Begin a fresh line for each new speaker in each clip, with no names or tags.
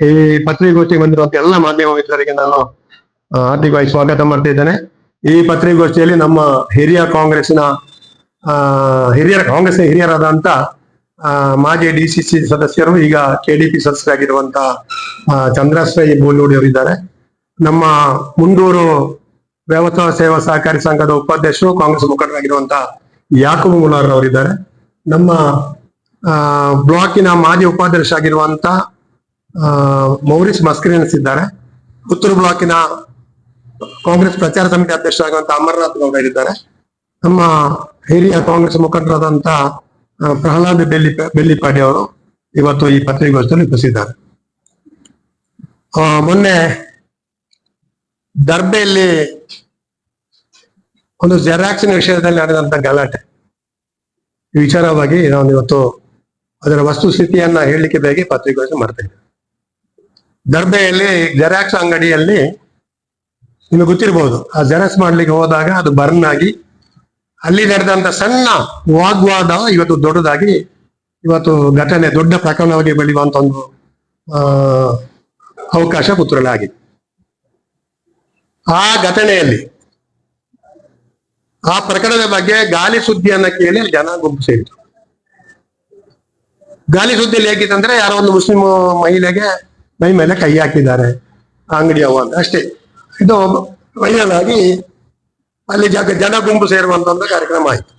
ಈ ಪತ್ರಿಕಾಗೋಷ್ಠಿಗೆ ಬಂದಿರುವಂತ ಎಲ್ಲ ಮಾಧ್ಯಮ ಮಿತ್ರರಿಗೆ ನಾನು ಹಾರ್ದಿಕವಾಗಿ ಸ್ವಾಗತ ಮಾಡ್ತಾ ಇದ್ದೇನೆ. ಈ ಪತ್ರಿಕಾಗೋಷ್ಠಿಯಲ್ಲಿ ನಮ್ಮ ಹಿರಿಯ ಕಾಂಗ್ರೆಸ್ನ ಹಿರಿಯರಾದಂತ ಮಾಜಿ DCC ಸದಸ್ಯರು, ಈಗ KDP ಸದಸ್ಯರಾಗಿರುವಂತ ಚಂದ್ರಶ್ರೀ ಬೋಲೂಡಿ ಅವರಿದ್ದಾರೆ. ನಮ್ಮ ಮುಂಡೂರು ವ್ಯವಸಾಯ ಸೇವಾ ಸಹಕಾರಿ ಸಂಘದ ಉಪಾಧ್ಯಕ್ಷರು, ಕಾಂಗ್ರೆಸ್ ಮುಖಂಡರಾಗಿರುವಂತ ಯಾಕೂಬ್ ಮುಲಾರ್ ಅವರಿದ್ದಾರೆ. ನಮ್ಮ ಬ್ಲಾಕಿನ ಮಾಜಿ ಉಪಾಧ್ಯಕ್ಷರಾಗಿರುವಂತ ಮೌರಿಸ್ ಮಸ್ಕರಿನ್ಸ್ ಇದ್ದಾರೆ. ಪುತ್ತೂರು ಬ್ಲಾಕಿನ ಕಾಂಗ್ರೆಸ್ ಪ್ರಚಾರ ಸಮಿತಿ ಅಧ್ಯಕ್ಷರಾಗುವಂತ ಅಮರನಾಥ್ ಗೌಡ ಇದ್ದಾರೆ. ನಮ್ಮ ಹಿರಿಯ ಕಾಂಗ್ರೆಸ್ ಮುಖಂಡರಾದಂತ ಪ್ರಹ್ಲಾದ್ ಬೆಳ್ಳಿಪಾಡಿ ಅವರು ಇವತ್ತು ಈ ಪತ್ರಿಕಾಗೋಷ್ಠಿಯಲ್ಲಿ ಉಪಸ್ಥಿತಿದ್ದಾರೆ. ಮೊನ್ನೆ ದರ್ಬೆಯಲ್ಲಿ ಒಂದು ಜೆರಾಕ್ಸಿನ ವಿಷಯದಲ್ಲಿ ನಡೆದಂತ ಗಲಾಟೆ, ಈ ವಿಚಾರವಾಗಿ ನಾನು ಇವತ್ತು ಅದರ ವಸ್ತುಸ್ಥಿತಿಯನ್ನ ಹೇಳಲಿಕ್ಕೆ ಬೇಗ ಪತ್ರಿಕಾಗೋಷ್ಠಿ ಮಾಡ್ತಾ ಇದ್ದೇನೆ. ದರ್ಬೆಯಲ್ಲಿ ಜೆರಾಕ್ಸ್ ಅಂಗಡಿಯಲ್ಲಿ ನಿಮಗೆ ಗೊತ್ತಿರಬಹುದು, ಆ ಜೆರಾಕ್ಸ್ ಮಾಡ್ಲಿಕ್ಕೆ ಹೋದಾಗ ಅದು ಬರ್ನ್ ಆಗಿ ಅಲ್ಲಿ ನಡೆದಂತ ಸಣ್ಣ ವಾಗ್ವಾದ ಇವತ್ತು ದೊಡ್ಡದಾಗಿ ಇವತ್ತು ಘಟನೆ ದೊಡ್ಡ ಪ್ರಕರಣವಾಗಿ ಬೆಳೆಯುವಂತ ಒಂದು ಅವಕಾಶ ಪುತ್ತೂರಲ್ಲಿ ಆಗಿದೆ. ಆ ಘಟನೆಯಲ್ಲಿ ಆ ಪ್ರಕರಣದ ಬಗ್ಗೆ ಗಾಲಿ ಸುದ್ದಿಯನ್ನ ಕೇಳಿ ಜನ ಗುಂಪು ಸೇರಿತು. ಗಾಲಿ ಸುದ್ದಿಯಲ್ಲಿ ಹೇಗಿತ್ತಂದ್ರೆ, ಯಾರೋ ಒಂದು ಮುಸ್ಲಿಂ ಮಹಿಳೆಗೆ ಮೈ ಮೇಲೆ ಕೈ ಹಾಕಿದ್ದಾರೆ ಅಂಗಡಿಯವ ಅಂತ ಅಷ್ಟೇ. ಇದು ವೈರಲ್ ಆಗಿ ಅಲ್ಲಿ ಜನ ಗುಂಪು ಸೇರುವಂತ ಒಂದು ಕಾರ್ಯಕ್ರಮ ಆಯ್ತು.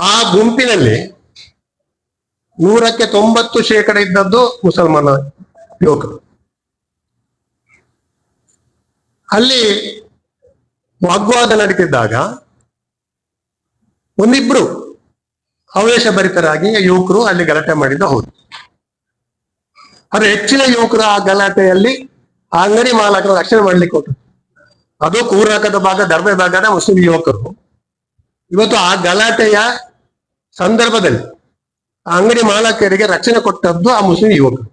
ಆ ಗುಂಪಿನಲ್ಲಿ 100ಕ್ಕೆ 90% ಇದ್ದದ್ದು ಮುಸಲ್ಮಾನ ಯುವಕರು. ಅಲ್ಲಿ ವಾಗ್ವಾದ ನಡೀತಿದ್ದಾಗ ಒಂದಿಬ್ರು ಆವೇಶಭರಿತರಾಗಿ ಯುವಕರು ಅಲ್ಲಿ ಗಲಾಟೆ ಮಾಡಿದ ಹೌದು. ಆದ್ರೆ ಹೆಚ್ಚಿನ ಯುವಕರು ಆ ಗಲಾಟೆಯಲ್ಲಿ ಆ ಅಂಗಡಿ ಮಾಲಕರು ರಕ್ಷಣೆ ಮಾಡ್ಲಿಕ್ಕೆ ಕೊಟ್ಟರು. ಅದು ಕೂರಾಕದ ಭಾಗ, ದರ್ಬೆ ಭಾಗದ ಮುಸ್ಲಿಂ ಯುವಕರು ಇವತ್ತು ಆ ಗಲಾಟೆಯ ಸಂದರ್ಭದಲ್ಲಿ ಆ ಅಂಗಡಿ ಮಾಲಕರಿಗೆ ರಕ್ಷಣೆ ಕೊಟ್ಟದ್ದು ಆ ಮುಸ್ಲಿಂ ಯುವಕರು.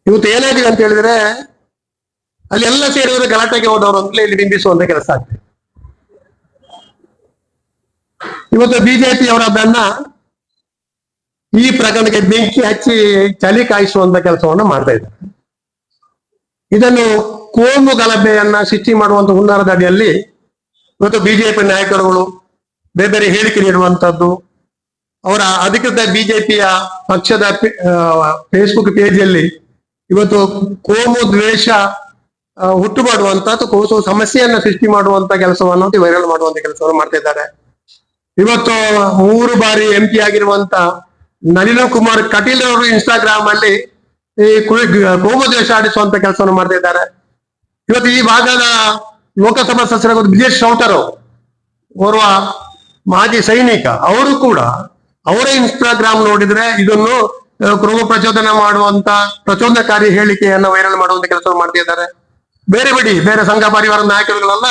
ಇವತ್ತು ಏನಾಗಿದೆ ಅಂತ ಹೇಳಿದ್ರೆ, ಅಲ್ಲಿ ಎಲ್ಲ ಸೇರಿದ್ರೆ ಗಲಾಟೆಗೆ ಹೋದವರು ಅಂತಲೇ ಇಲ್ಲಿ ಬಿಂಬಿಸುವಂತ ಕೆಲಸ ಆಗ್ತದೆ. ಇವತ್ತು ಬಿಜೆಪಿ ಅವರನ್ನ ಈ ಪ್ರಕರಣಕ್ಕೆ ಬೆಂಕಿ ಹಚ್ಚಿ ಚಳಿ ಕಾಯಿಸುವಂತ ಕೆಲಸವನ್ನ ಮಾಡ್ತಾ ಇದ್ದಾರೆ. ಇದನ್ನು ಕೋಮು ಗಲಭೆಯನ್ನ ಸೃಷ್ಟಿ ಮಾಡುವಂತ ಹುನ್ನಾರದ ಅಡಿಯಲ್ಲಿ ಇವತ್ತು ಬಿಜೆಪಿ ನಾಯಕರುಗಳು ಬೇರೆ ಬೇರೆ ಹೇಳಿಕೆ ನೀಡುವಂತದ್ದು, ಅವರ ಅಧಿಕೃತ ಬಿಜೆಪಿಯ ಪಕ್ಷದ ಫೇಸ್ಬುಕ್ ಪೇಜಲ್ಲಿ ಇವತ್ತು ಕೋಮು ದ್ವೇಷ ಹುಟ್ಟು ಮಾಡುವಂತದ್ದು, ಕೋಮು ಸಮಸ್ಯೆಯನ್ನ ಸೃಷ್ಟಿ ಮಾಡುವಂತ ಕೆಲಸವನ್ನು ವೈರಲ್ ಮಾಡುವಂತ ಕೆಲಸವನ್ನು ಮಾಡ್ತಾ ಇದ್ದಾರೆ. ಇವತ್ತು 3 ಬಾರಿ MP ಆಗಿರುವಂತ ನಳಿನ್ ಕುಮಾರ್ ಕಟೀಲ್ ಅವರು ಇನ್ಸ್ಟಾಗ್ರಾಮ್ ಅಲ್ಲಿ ಈ ಕೋಮು ದ್ವೇಷ ಆಡಿಸುವಂತ ಕೆಲಸವನ್ನು ಮಾಡ್ತಾ ಇದ್ದಾರೆ. ಇವತ್ತು ಈ ಭಾಗದ ಲೋಕಸಭಾ ಸದಸ್ಯರಾದ ಬ್ರಿಜೇಶ್ ಶೌಟರ್ ಓರ್ವ ಮಾಜಿ ಸೈನಿಕ, ಅವರು ಕೂಡ ಅವರ ಇನ್ಸ್ಟಾಗ್ರಾಮ್ ನೋಡಿದ್ರೆ ಇದನ್ನು ಕೋಮು ಪ್ರಚೋದನೆ ಮಾಡುವಂತ ಪ್ರಚೋದನಕಾರಿ ಹೇಳಿಕೆಯನ್ನ ವೈರಲ್ ಮಾಡುವಂತ ಕೆಲಸವನ್ನು ಮಾಡ್ತಾ ಇದ್ದಾರೆ. ಬೇರೆ ಸಂಘ ಪರಿವಾರ ನಾಯಕರುಗಳೆಲ್ಲ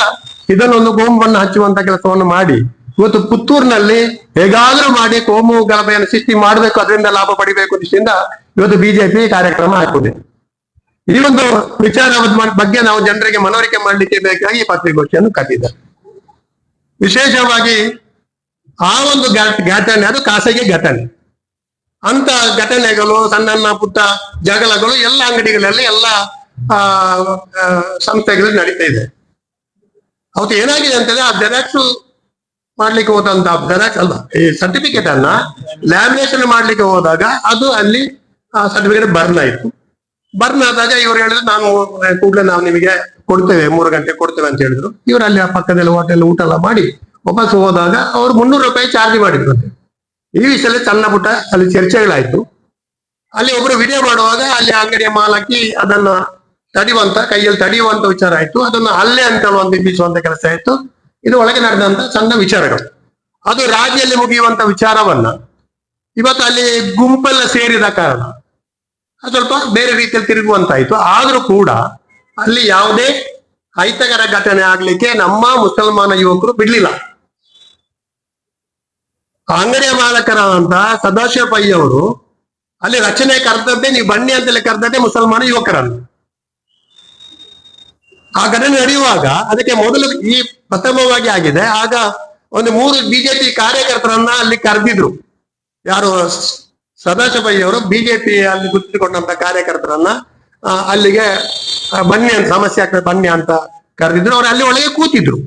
ಇದನ್ನೊಂದು ಕೋಮುವನ್ನು ಹಚ್ಚುವಂತ ಕೆಲಸವನ್ನು ಮಾಡಿ ಇವತ್ತು ಪುತ್ತೂರಿನಲ್ಲಿ ಹೇಗಾದ್ರೂ ಮಾಡಿ ಕೋಮು ಗಲಭೆಯನ್ನು ಸೃಷ್ಟಿ ಮಾಡಬೇಕು, ಅದರಿಂದ ಲಾಭ ಪಡಿಬೇಕು ದೃಷ್ಟಿಯಿಂದ ಇವತ್ತು ಬಿಜೆಪಿ ಕಾರ್ಯಕ್ರಮ ಹಾಕುತ್ತೆ. ಈ ಒಂದು ವಿಚಾರದ ಬಗ್ಗೆ ನಾವು ಜನರಿಗೆ ಮನವರಿಕೆ ಮಾಡಲಿಕ್ಕೆ ಬೇಕಾಗಿ ಈ ಪತ್ರಿಕಾಗೋಷ್ಠಿಯನ್ನು ಕರೆದಿದ್ದಾರೆ. ವಿಶೇಷವಾಗಿ ಆ ಒಂದು ಘಟನೆ ಅದು ಖಾಸಗಿ ಘಟನೆ. ಅಂತ ಘಟನೆಗಳು, ಸಣ್ಣ ಪುಟ್ಟ ಜಗಳಗಳು ಎಲ್ಲ ಅಂಗಡಿಗಳಲ್ಲಿ, ಎಲ್ಲ ಸಂಸ್ಥೆಗಳಲ್ಲಿ ನಡೀತಾ ಇದೆ. ಅವತ್ತು ಏನಾಗಿದೆ ಅಂತಂದ್ರೆ, ಆ ಜೆರಾಕ್ಸ್ ಮಾಡ್ಲಿಕ್ಕೆ ಹೋದಂತ ಜೆರಾಕ್ಸ್ ಅಲ್ಲ, ಈ ಸರ್ಟಿಫಿಕೇಟ್ ಅನ್ನ ಲ್ಯಾಮಿನೇಷನ್ ಮಾಡ್ಲಿಕ್ಕೆ ಹೋದಾಗ ಅದು ಅಲ್ಲಿ ಸರ್ಟಿಫಿಕೇಟ್ ಬರ್ನ್ ಆಯ್ತು. ಬರ್ನ್ ಆದಾಗ ಇವ್ರು ಹೇಳಿದ್ರು, ಕೂಡಲೇ ನಾವು ನಿಮಗೆ ಕೊಡ್ತೇವೆ, 3 ಗಂಟೆ ಕೊಡ್ತೇವೆ ಅಂತ ಹೇಳಿದ್ರು. ಇವ್ರು ಅಲ್ಲಿ ಆ ಪಕ್ಕದಲ್ಲಿ ಹೋಟೆಲ್ ಊಟ ಎಲ್ಲ ಮಾಡಿ ವಾಪಸ್ ಹೋದಾಗ ಅವ್ರು 300 ರೂಪಾಯಿ ಚಾರ್ಜ್ ಮಾಡಿದ್ರು. ಈ ವಿಷಯದಲ್ಲಿ ಸಣ್ಣ ಪುಟ್ಟ ಅಲ್ಲಿ ಚರ್ಚೆಗಳಾಯ್ತು. ಅಲ್ಲಿ ಒಬ್ರು ವಿಡಿಯೋ ಮಾಡುವಾಗ ಅಲ್ಲಿ ಅಂಗಡಿಯ ಮಾಲಕಿ ಅದನ್ನ ಕೈಯಲ್ಲಿ ತಡೆಯುವಂತ ವಿಚಾರ ಆಯ್ತು. ಅದನ್ನ ಹಲ್ಲೆ ಅಂತ ಬಿಂಬಿಸುವಂತ ಕೆಲಸ ಆಯ್ತು. ಇದು ಒಳಗೆ ನಡೆದಂತ ಸಣ್ಣ ವಿಚಾರಗಳು. ಅದು ರಾಜ್ಯದಲ್ಲಿ ಮುಗಿಯುವಂತ ವಿಚಾರವನ್ನ ಇವತ್ತು ಅಲ್ಲಿ ಗುಂಪೆಲ್ಲ ಸೇರಿದ ಕಾರಣ ಸ್ವಲ್ಪ ಬೇರೆ ರೀತಿಯಲ್ಲಿ ತಿರುಗುವಂತಾಯ್ತು. ಆದ್ರೂ ಕೂಡ ಅಲ್ಲಿ ಯಾವುದೇ ಅಹಿತಕರ ಘಟನೆ ಆಗ್ಲಿಕ್ಕೆ ನಮ್ಮ ಮುಸಲ್ಮಾನ ಯುವಕರು ಬಿಡ್ಲಿಲ್ಲ. ಅಂಗಡಿಯ ಮಾಲಕರಾದಂತ ಸದಾಶಿವ ಪೈ ಅವರು ಅಲ್ಲಿ ರಚನೆ ಕರೆದದ್ದೇ, ನೀವು ಬನ್ನಿ ಅಂತಲೇ ಕರೆದದ್ದೇ ಮುಸಲ್ಮಾನ ಯುವಕರನ್ನು. ಆ ಘಟನೆ ನಡೆಯುವಾಗ ಅದಕ್ಕೆ ಮೊದಲು ಈ ಪ್ರಥಮವಾಗಿ ಆಗಿದೆ. ಆಗ ಒಂದು 3 ಬಿಜೆಪಿ ಕಾರ್ಯಕರ್ತರನ್ನ ಅಲ್ಲಿ ಕರೆದಿದ್ರು. ಯಾರು ಸದಾಶಿವಪೈ ಅವರು ಬಿಜೆಪಿ ಅಲ್ಲಿ ಗುರುತಿಸಿಕೊಂಡಂತ ಕಾರ್ಯಕರ್ತರನ್ನ ಅಲ್ಲಿಗೆ ಬನ್ನಿ ಅಂತ, ಸಮಸ್ಯೆ ಆಗ್ತದೆ ಬನ್ನಿ ಅಂತ ಕರೆದಿದ್ರು. ಅವ್ರು ಅಲ್ಲಿ ಒಳಗೆ ಕೂತಿದ್ರು.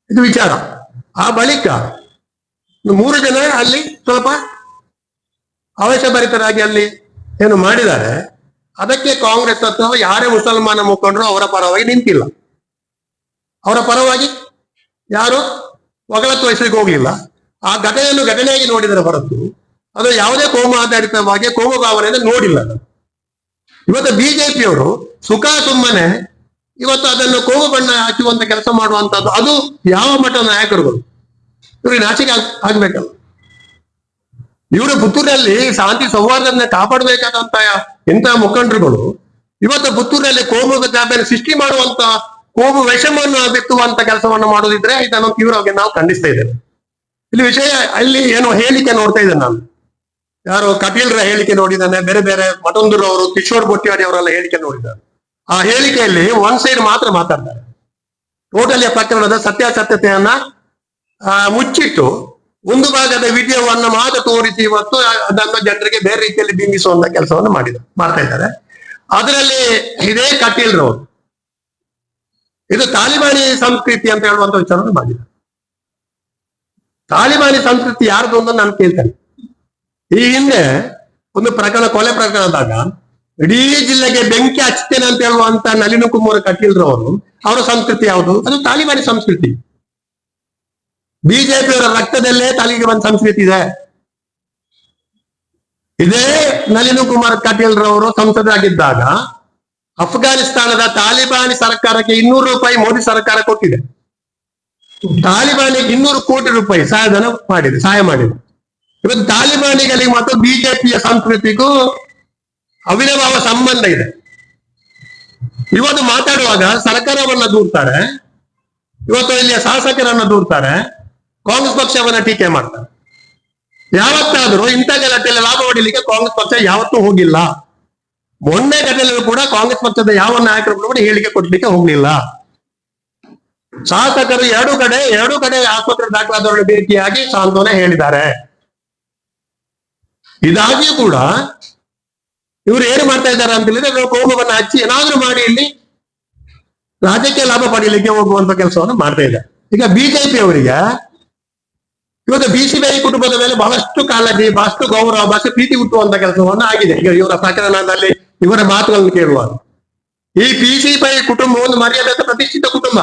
ಇದು ವಿಚಾರ. ಆ ಬಳಿಕ 3 ಜನ ಅಲ್ಲಿ ಸ್ವಲ್ಪ ಆವೇಶಭರಿತರಾಗಿ ಅಲ್ಲಿ ಏನು ಮಾಡಿದ್ದಾರೆ. ಅದಕ್ಕೆ ಕಾಂಗ್ರೆಸ್ ಅಥವಾ ಯಾರೇ ಮುಸಲ್ಮಾನ ಮುಖಂಡರು ಅವರ ಪರವಾಗಿ ನಿಂತಿಲ್ಲ. ಅವರ ಪರವಾಗಿ ಯಾರು ಒಗಳತ್ತು ವಹಿಸಲಿಕ್ಕೆ ಹೋಗ್ಲಿಲ್ಲ. ಆ ಘಟನೆಯನ್ನು ಘಟನೆಯಾಗಿ ನೋಡಿದರೆ ಹೊರತು ಅದು ಯಾವುದೇ ಕೋಮು ಆಧಾರಿತವಾಗಿ ಕೋಮು ಭಾವನೆಯಿಂದ ನೋಡಿಲ್ಲ. ಇವತ್ತು ಬಿಜೆಪಿಯವರು ಸುಮ್ಮನೆ ಇವತ್ತು ಅದನ್ನು ಕೋಮು ಬಣ್ಣ ಹಚ್ಚುವಂತ ಕೆಲಸ ಮಾಡುವಂತದ್ದು, ಅದು ಯಾವ ಮಟ್ಟದ ನಾಯಕರುಗಳು? ಇವ್ರಿಗೆ ನಾಚಿಕೆ ಆಗ್ಬೇಕಲ್ಲ. ಇವರು ಪುತ್ತೂರಿನಲ್ಲಿ ಶಾಂತಿ ಸೌಹಾರ್ದನ್ನ ಕಾಪಾಡಬೇಕಾದಂತ ಇಂತಹ ಮುಖಂಡರುಗಳು ಇವತ್ತು ಪುತ್ತೂರಿನಲ್ಲಿ ಕೋಮು ಜಾಬೆಯನ್ನು ಸೃಷ್ಟಿ ಮಾಡುವಂತ, ಕೋಮು ವಿಷಮವನ್ನು ಬಿತ್ತುವಂತ ಕೆಲಸವನ್ನು ಮಾಡೋದಿದ್ರೆ ಇದನ್ನು ತೀವ್ರವಾಗಿ ನಾವು ಖಂಡಿಸ್ತಾ ಇದ್ದೇವೆ. ಇಲ್ಲಿ ವಿಷಯ ಅಲ್ಲಿ ಏನೋ ಹೇಳಿಕೆ ನೋಡ್ತಾ ಇದ್ದೇನೆ ನಾನು. ಯಾರು ಕಟೀಲ್ರ ಹೇಳಿಕೆ ನೋಡಿದ್ದಾನೆ, ಬೇರೆ ಬೇರೆ ಮಠೊಂದರವರು, ಕಿಶೋರ್ ಬೊಟ್ಟಿಯಾಡಿ ಅವರೆಲ್ಲ ಹೇಳಿಕೆ ನೋಡಿದ್ದಾರೆ. ಆ ಹೇಳಿಕೆಯಲ್ಲಿ ಒನ್ ಸೈಡ್ ಮಾತ್ರ ಮಾತಾಡ್ತಾರೆ. ಟೋಟಲಿ ಪ್ರಕರಣದ ಸತ್ಯಾಸತ್ಯತೆಯನ್ನ ಮುಚ್ಚಿಟ್ಟು ಒಂದು ಭಾಗದ ವಿಡಿಯೋವನ್ನು ಮಾತ್ರ ತೋರಿಸಿ ಇವತ್ತು ಅದನ್ನು ಜನರಿಗೆ ಬೇರೆ ರೀತಿಯಲ್ಲಿ ಬಿಂಬಿಸುವಂತ ಕೆಲಸವನ್ನು ಮಾಡ್ತಾ ಇದ್ದಾರೆ. ಅದರಲ್ಲಿ ಇದೇ ಕಟೀಲ್ರವರು ಇದು ತಾಲಿಬಾನಿ ಸಂಸ್ಕೃತಿ ಅಂತ ಹೇಳುವಂತ ವಿಚಾರವನ್ನು ಮಾಡಿದ್ದಾರೆ. ತಾಲಿಬಾನಿ ಸಂಸ್ಕೃತಿ ಯಾರ್ದು ಅಂತ ನಾನು ಕೇಳ್ತೇನೆ. ಈ ಹಿಂದೆ ಒಂದು ಕೊಲೆ ಪ್ರಕರಣದಾಗ ಇಡೀ ಜಿಲ್ಲೆಗೆ ಬೆಂಕಿ ಹಚ್ತೇನೆ ಅಂತ ಹೇಳುವಂತ ನಳಿನ್ ಕುಮಾರ್ ಕಟೀಲ್ರವರು, ಅವರ ಸಂಸ್ಕೃತಿ ಯಾವುದು? ಅದು ತಾಲಿಬಾನಿ ಸಂಸ್ಕೃತಿ. ಬಿಜೆಪಿಯವರ ರಕ್ತದಲ್ಲೇ ತಾಲಿಬಾನ್ ಸಂಸ್ಕೃತಿ ಇದೆ. ಇದೇ ನಳಿನ್ ಕುಮಾರ್ ಕಟೀಲ್ರವರು ಸಂಸದರಾಗಿದ್ದಾಗ ಅಫ್ಘಾನಿಸ್ತಾನದ ತಾಲಿಬಾನಿ ಸರ್ಕಾರಕ್ಕೆ 200 ರೂಪಾಯಿ ಮೋದಿ ಸರ್ಕಾರ ಕೊಟ್ಟಿದೆ. ತಾಲಿಬಾನಿಗೆ 200 ಕೋಟಿ ರೂಪಾಯಿ ಸಹಾಯ ಮಾಡಿದೆ. ಇವತ್ತು ತಾಲಿಬಾನಿಗಳಿಗೆ ಮತ್ತು ಬಿಜೆಪಿಯ ಸಂಸ್ಕೃತಿಗೂ ಅವಿನಾಭಾವ ಸಂಬಂಧ ಇದೆ. ಇವತ್ತು ಮಾತಾಡುವಾಗ ಸರ್ಕಾರವನ್ನ ದೂರ್ತಾರೆ, ಇವತ್ತು ಇಲ್ಲಿಯ ಶಾಸಕರನ್ನ ದೂರ್ತಾರೆ, ಕಾಂಗ್ರೆಸ್ ಪಕ್ಷವನ್ನ ಟೀಕೆ ಮಾಡ್ತಾರೆ. ಯಾವತ್ತಾದ್ರೂ ಇಂಥ ಗಲಾಟೆಯಲ್ಲಿ ಲಾಭ ಹೊಡಿಲಿಕ್ಕೆ ಕಾಂಗ್ರೆಸ್ ಪಕ್ಷ ಯಾವತ್ತೂ ಹೋಗಿಲ್ಲ. ಮೊನ್ನೆ ಘಟನೆಯಲ್ಲೂ ಕೂಡ ಕಾಂಗ್ರೆಸ್ ಪಕ್ಷದ ಯಾವ ನಾಯಕರು ಕೂಡ ಹೇಳಿಕೆ ಕೊಡ್ಲಿಕ್ಕೆ ಹೋಗ್ಲಿಲ್ಲ. ಶಾಸಕರು ಎರಡು ಕಡೆ ಆಸ್ಪತ್ರೆ ದಾಖಲಾದವರನ್ನು ಭೇಟಿಯಾಗಿ ಸಾಂತ್ವನ ಹೇಳಿದ್ದಾರೆ. ಇದಾಗಿಯೂ ಕೂಡ ಇವರು ಏನು ಮಾಡ್ತಾ ಇದ್ದಾರೆ ಅಂತ ಹೇಳಿದ್ರೆ ಕೋಮವನ್ನು ಹಚ್ಚಿ ಏನಾದ್ರೂ ಮಾಡಿ ಇಲ್ಲಿ ರಾಜಕೀಯ ಲಾಭ ಪಡೀಲಿಕ್ಕೆ ಹೋಗುವಂತ ಕೆಲಸವನ್ನು ಮಾಡ್ತಾ ಇದ್ದಾರೆ. ಈಗ ಬಿಜೆಪಿ ಅವರಿಗೆ ಇವತ್ತು BCBI ಕುಟುಂಬದ ಮೇಲೆ ಬಹಳಷ್ಟು ಕಾಳಜಿ, ಬಹಳಷ್ಟು ಗೌರವ, ಬಹಳಷ್ಟು ಪ್ರೀತಿ ಹುಟ್ಟುವಂತ ಕೆಲಸವನ್ನ ಆಗಿದೆ. ಈಗ ಇವರ ಪ್ರಕರಣದಲ್ಲಿ ಇವರ ಮಾತುಗಳನ್ನು ಕೇಳುವಾಗ ಈ BCBI ಕುಟುಂಬ ಒಂದು ಮರ್ಯಾದ ಪ್ರತಿಷ್ಠಿತ ಕುಟುಂಬ.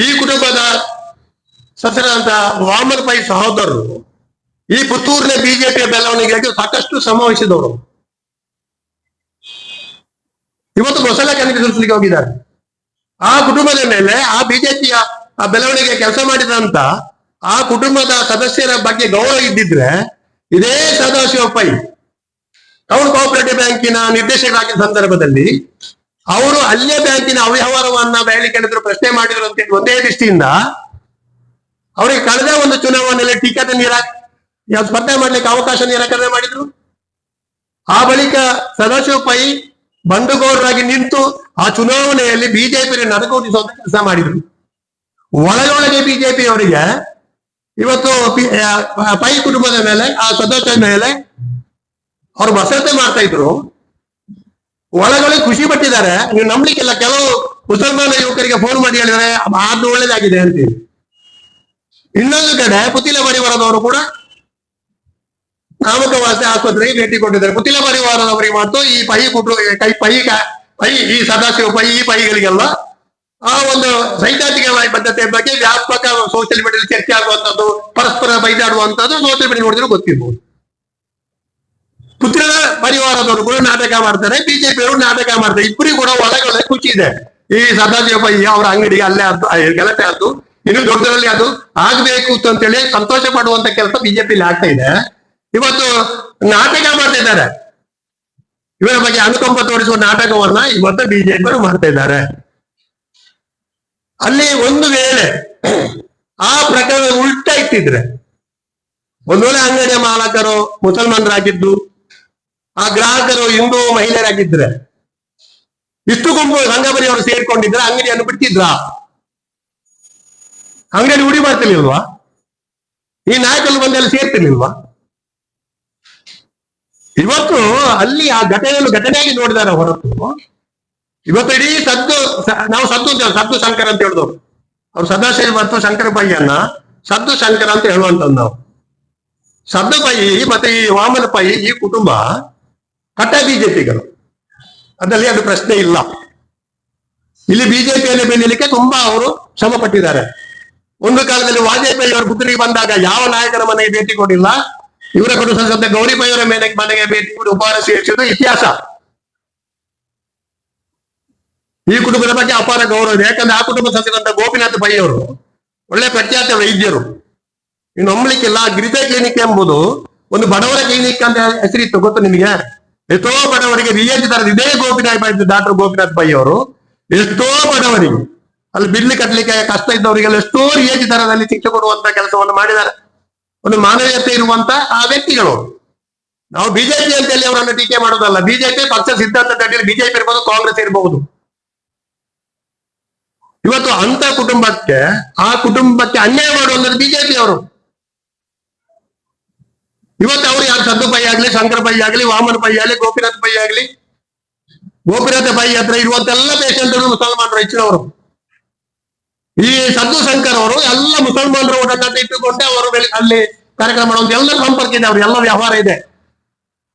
ಈ ಕುಟುಂಬದ ಸದಸ್ಯರಾದಂತ ವಾಮನ್ ಪೈ ಸಹೋದರರು ಈ ಪುತ್ತೂರಿನ ಬಿಜೆಪಿಯ ಬೆಳವಣಿಗೆಗೆ ಸಾಕಷ್ಟು ಶ್ರಮವಹಿಸಿದವರು. ಇವತ್ತು ಮೊಸಳೆ ಕಣಿಗೆ ಸುರಿಸಲಿಕ್ಕೆ ಹೋಗಿದ್ದಾರೆ. ಆ ಕುಟುಂಬದ ಮೇಲೆ ಆ ಬಿಜೆಪಿಯ ಆ ಬೆಳವಣಿಗೆ ಕೆಲಸ ಮಾಡಿದಂತ ಆ ಕುಟುಂಬದ ಸದಸ್ಯರ ಬಗ್ಗೆ ಗೌರವ ಇದ್ದಿದ್ರೆ ಇದೇ ಸದಾಶಿವ ಪೈ ಟೌನ್ ಕೋಆಪರೇಟಿವ್ ಬ್ಯಾಂಕಿನ ನಿರ್ದೇಶಕರಾಗಿದ್ದ ಸಂದರ್ಭದಲ್ಲಿ ಅವರು ಅಲ್ಲೇ ಬ್ಯಾಂಕಿನ ಅವ್ಯವಹಾರವನ್ನ ಬಯಲಿಗೆ ಪ್ರಶ್ನೆ ಮಾಡಿದ್ರು ಅಂತ ಒಂದೇ ದೃಷ್ಟಿಯಿಂದ ಅವರಿಗೆ ಕಳೆದ ಒಂದು ಚುನಾವಣೆಯಲ್ಲಿ ಟಿಕೆಟ್ ಸ್ಪರ್ಧೆ ಮಾಡ್ಲಿಕ್ಕೆ ಅವಕಾಶ ನಿರಾಕರಣೆ ಮಾಡಿದ್ರು. ಆ ಬಳಿಕ ಸದಾಶಿವ ಪೈ ಬಂಡುಗೌಡರಾಗಿ ನಿಂತು ಆ ಚುನಾವಣೆಯಲ್ಲಿ ಬಿಜೆಪಿ ನಡಕೋಟಿಸುವಂತ ಕೆಲಸ ಮಾಡಿದ್ರು. ಒಳಗೊಳಗೆ ಬಿಜೆಪಿ ಅವರಿಗೆ ಇವತ್ತು ಪೈ ಕುಟುಂಬದ ಮೇಲೆ ಆ ಸದಸ್ಯರ ಮೇಲೆ ಅವರು ಭದ್ರತೆ ಮಾಡ್ತಾ ಇದ್ರು. ಒಳಗೊಳಗೆ ಖುಷಿ ಪಟ್ಟಿದ್ದಾರೆ. ನೀವು ನಂಬಲಿಕ್ಕಿಲ್ಲ, ಕೆಲವು ಮುಸಲ್ಮಾನ ಯುವಕರಿಗೆ ಫೋನ್ ಮಾಡಿ ಹೇಳಿದರೆ ಅದು ಒಳ್ಳೇದಾಗಿದೆ ಅಂತೀವಿ. ಇನ್ನೊಂದು ಕಡೆ ಪುತಿಲ ಪರಿವಾರದವರು ಕೂಡ ನಾಮಕವಾಸಿ ಆಸ್ಪತ್ರೆಗೆ ಭೇಟಿ ಕೊಟ್ಟಿದ್ದಾರೆ. ಪುತಿಲ ಪರಿವಾರದವರಿಗೆ ಮತ್ತು ಈ ಈ ಸದಾಶಿವ ಪೈ ಈ ಪೈಗಳಿಗೆಲ್ಲ ಆ ಒಂದು ಸೈದ್ಧಾಂತಿಕ ಬದ್ಧತೆ ಬಗ್ಗೆ ವ್ಯಾಪಕ ಸೋಷಿಯಲ್ ಮೀಡಿಯಾದಲ್ಲಿ ಚರ್ಚೆ ಆಗುವಂತದ್ದು, ಪರಸ್ಪರ ಬೈದಾಡುವಂತದ್ದು ಸೋಷಿಯಲ್ ಮೀಡಿಯಾ ನೋಡಿದ್ರೆ ಗೊತ್ತಿರ್ಬೋದು. ಪುತ್ರ ಪರಿವಾರದವರು ಕೂಡ ನಾಟಕ ಮಾಡ್ತಾರೆ, ಬಿಜೆಪಿಯವರು ನಾಟಕ ಮಾಡ್ತಾರೆ. ಇಬ್ಬರಿಗೂ ಕೂಡ ಒಳಗೊಳ್ಳೆ ಖುಷಿ ಇದೆ. ಈ ಸದಾಶಿವ ಪೈ ಅವರ ಅಂಗಡಿಗೆ ಅಲ್ಲೇ ಗಲಾಟೆ ಆದ್ದು, ಇನ್ನು ದೊಡ್ಡದಲ್ಲಿ ಅದು ಆಗ್ಬೇಕು ಅಂತೇಳಿ ಸಂತೋಷ ಪಡುವಂತ ಕೆಲಸ ಬಿಜೆಪಿಲಿ ಆಗ್ತಾ ಇದೆ. ಇವತ್ತು ನಾಟಕ ಮಾಡ್ತಾ ಇದ್ದಾರೆ. ಇವರ ಬಗ್ಗೆ ಅನುಕಂಪ ತೋರಿಸುವ ನಾಟಕವನ್ನ ಇವತ್ತು ಬಿಜೆಪಿಯವರು ಮಾಡ್ತಾ ಇದ್ದಾರೆ. ಅಲ್ಲಿ ಒಂದು ವೇಳೆ ಆ ಪ್ರಕರಣ ಉಲ್ಟಾ ಇಟ್ಟಿದ್ರೆ, ಒಂದು ವೇಳೆ ಅಂಗಡಿಯ ಮಾಲಕರು ಮುಸಲ್ಮಾನರಾಗಿದ್ದು ಆ ಗ್ರಾಹಕರು ಹಿಂದೂ ಮಹಿಳೆಯರಾಗಿದ್ರೆ, ಇಷ್ಟು ಗುಂಪು ಸಂಘ ಪರಿವಾರ ಸೇರ್ಕೊಂಡಿದ್ರೆ ಅಂಗಡಿಯನ್ನು ಬಿಡ್ತಿದ್ರ? ಅಂಗಡಿಯಲ್ಲಿ ಉಡಿ ಮಾಡ್ತಿರ್ಲಿಲ್ವಾ? ಈ ನಾಯಕರು ಬಂದಲ್ಲಿ ಸೇರ್ತಿರ್ಲಿಲ್ವಾ? ಇವತ್ತು ಅಲ್ಲಿ ಆ ಘಟನೆಯಾಗಿ ನೋಡಿದಾರೆ ಹೊರತು ಇವತ್ತು ಇಡೀ ನಾವು ಸದ್ದು ಶಂಕರ ಅಂತ ಹೇಳಿದವರು. ಅವ್ರು ಸದಾಶಿವ ಮತ್ತು ಶಂಕರ ಪೈಯನ್ನ ಸದ್ದು ಶಂಕರ ಅಂತ ಹೇಳುವಂತದ್ದು ನಾವು. ಸದ್ದು ಪೈ ಮತ್ತೆ ಈ ವಾಮನ ಪೈ ಈ ಕುಟುಂಬ ಕಟ್ಟ ಬಿಜೆಪಿಗಳು, ಅದರಲ್ಲಿ ಅದು ಪ್ರಶ್ನೆ ಇಲ್ಲ. ಇಲ್ಲಿ ಬಿಜೆಪಿಯಲ್ಲಿ ಬೆಳೀಲಿಕ್ಕೆ ತುಂಬಾ ಅವರು ಶ್ರಮ ಪಟ್ಟಿದ್ದಾರೆ. ಒಂದು ಕಾಲದಲ್ಲಿ ವಾಜಪೇಯಿ ಅವರು ಪುತ್ರಿಗೆ ಬಂದಾಗ ಯಾವ ನಾಯಕರ ಮನೆಗೆ ಭೇಟಿ ಕೊಟ್ಟಿಲ್ಲ. ಇವರ ಕುಟುಂಬ ಸದಸ್ಯ ಗೌರಿ ಪೈ ಅವರ ಮನೆಗೆ ಭೇಟಿ ಕೊಡಿ ಉಪಹಾರ ಸೇರಿಸಿದ್ದು ಇತಿಹಾಸ. ಈ ಕುಟುಂಬದ ಬಗ್ಗೆ ಅಪಾರ ಗೌರವ ಇದೆ. ಯಾಕಂದ್ರೆ ಆ ಕುಟುಂಬ ಸದಸ್ಯರಂತ ಗೋಪಿನಾಥ್ ಪೈ ಅವರು ಒಳ್ಳೆ ಪ್ರಖ್ಯಾತ ವೈದ್ಯರು. ಇನ್ನು ನಂಬಲಿಕ್ಕಿಲ್ಲ, ಗಿರಿಜಾ ಕ್ಲಿನಿಕ್ ಎಂಬುದು ಒಂದು ಬಡವರ ಕ್ಲಿನಿಕ್ ಅಂತ ಹೆಸರಿತ್ತು, ಗೊತ್ತು ನಿಮಗೆ? ಎಷ್ಟೋ ಬಡವರಿಗೆ ರಿಯಾಯಿತಿ ತರದ ಇದೇ ಡಾಕ್ಟರ್ ಗೋಪಿನಾಥ್ ಪೈ ಅವರು ಎಷ್ಟೋ ಬಡವರಿಗೆ ಅಲ್ಲಿ ಬಿಲ್ ಕಟ್ಟಲಿಕ್ಕೆ ಕಷ್ಟ ಇದ್ದವರಿಗೆಲ್ಲ ಎಷ್ಟೋ ರಿಯಾಯಿತಿ ದರದಲ್ಲಿ ಶಿಕ್ಷೆ ಕೊಡುವಂತ ಕೆಲಸವನ್ನು ಮಾಡಿದ್ದಾರೆ. ಒಂದು ಮಾನವೀಯತೆ ಇರುವಂತ ಆ ವ್ಯಕ್ತಿಗಳು. ನಾವು ಬಿಜೆಪಿ ಅಂತ ಹೇಳಿ ಅವರನ್ನು ಟೀಕೆ ಮಾಡೋದಲ್ಲ. ಬಿಜೆಪಿ ಪಕ್ಷ ಸಿದ್ಧಾಂತ ತಟ್ಟಿಯಲ್ಲಿ ಬಿಜೆಪಿ ಇರ್ಬೋದು, ಕಾಂಗ್ರೆಸ್ ಇರಬಹುದು. ಇವತ್ತು ಅಂತ ಆ ಕುಟುಂಬಕ್ಕೆ ಅನ್ಯಾಯ ಮಾಡುವಂದ್ರೆ ಬಿಜೆಪಿ ಅವರು. ಇವತ್ತು ಅವ್ರು ಯಾರು ಸದ್ದು ಪೈ ಆಗ್ಲಿ, ಶಂಕರ ಪೈ ಆಗ್ಲಿ, ವಾಮನ ಪೈ ಆಗ್ಲಿ, ಗೋಪಿನಾಥ್ ಪೈ ಆಗ್ಲಿ, ಗೋಪಿನಾಥ ಪೈ ಹತ್ರ ಇರುವಂತೆಲ್ಲ ಪೇಷಂಟ್ಗಳು ಮುಸಲ್ಮಾನರು ಹೆಚ್ಚಿನವರು. ಈ ಸದ್ದು ಶಂಕರ್ ಅವರು ಎಲ್ಲ ಮುಸಲ್ಮಾನರ ಒಡನಾಟ ಇಟ್ಟುಕೊಂಡೆ ಅವರು ಅಲ್ಲಿ ಕಾರ್ಯಕ್ರಮ ಮಾಡುವಂತ ಎಲ್ಲ ಸಂಪರ್ಕ ಇದೆ, ಅವ್ರ ಎಲ್ಲ ವ್ಯವಹಾರ ಇದೆ.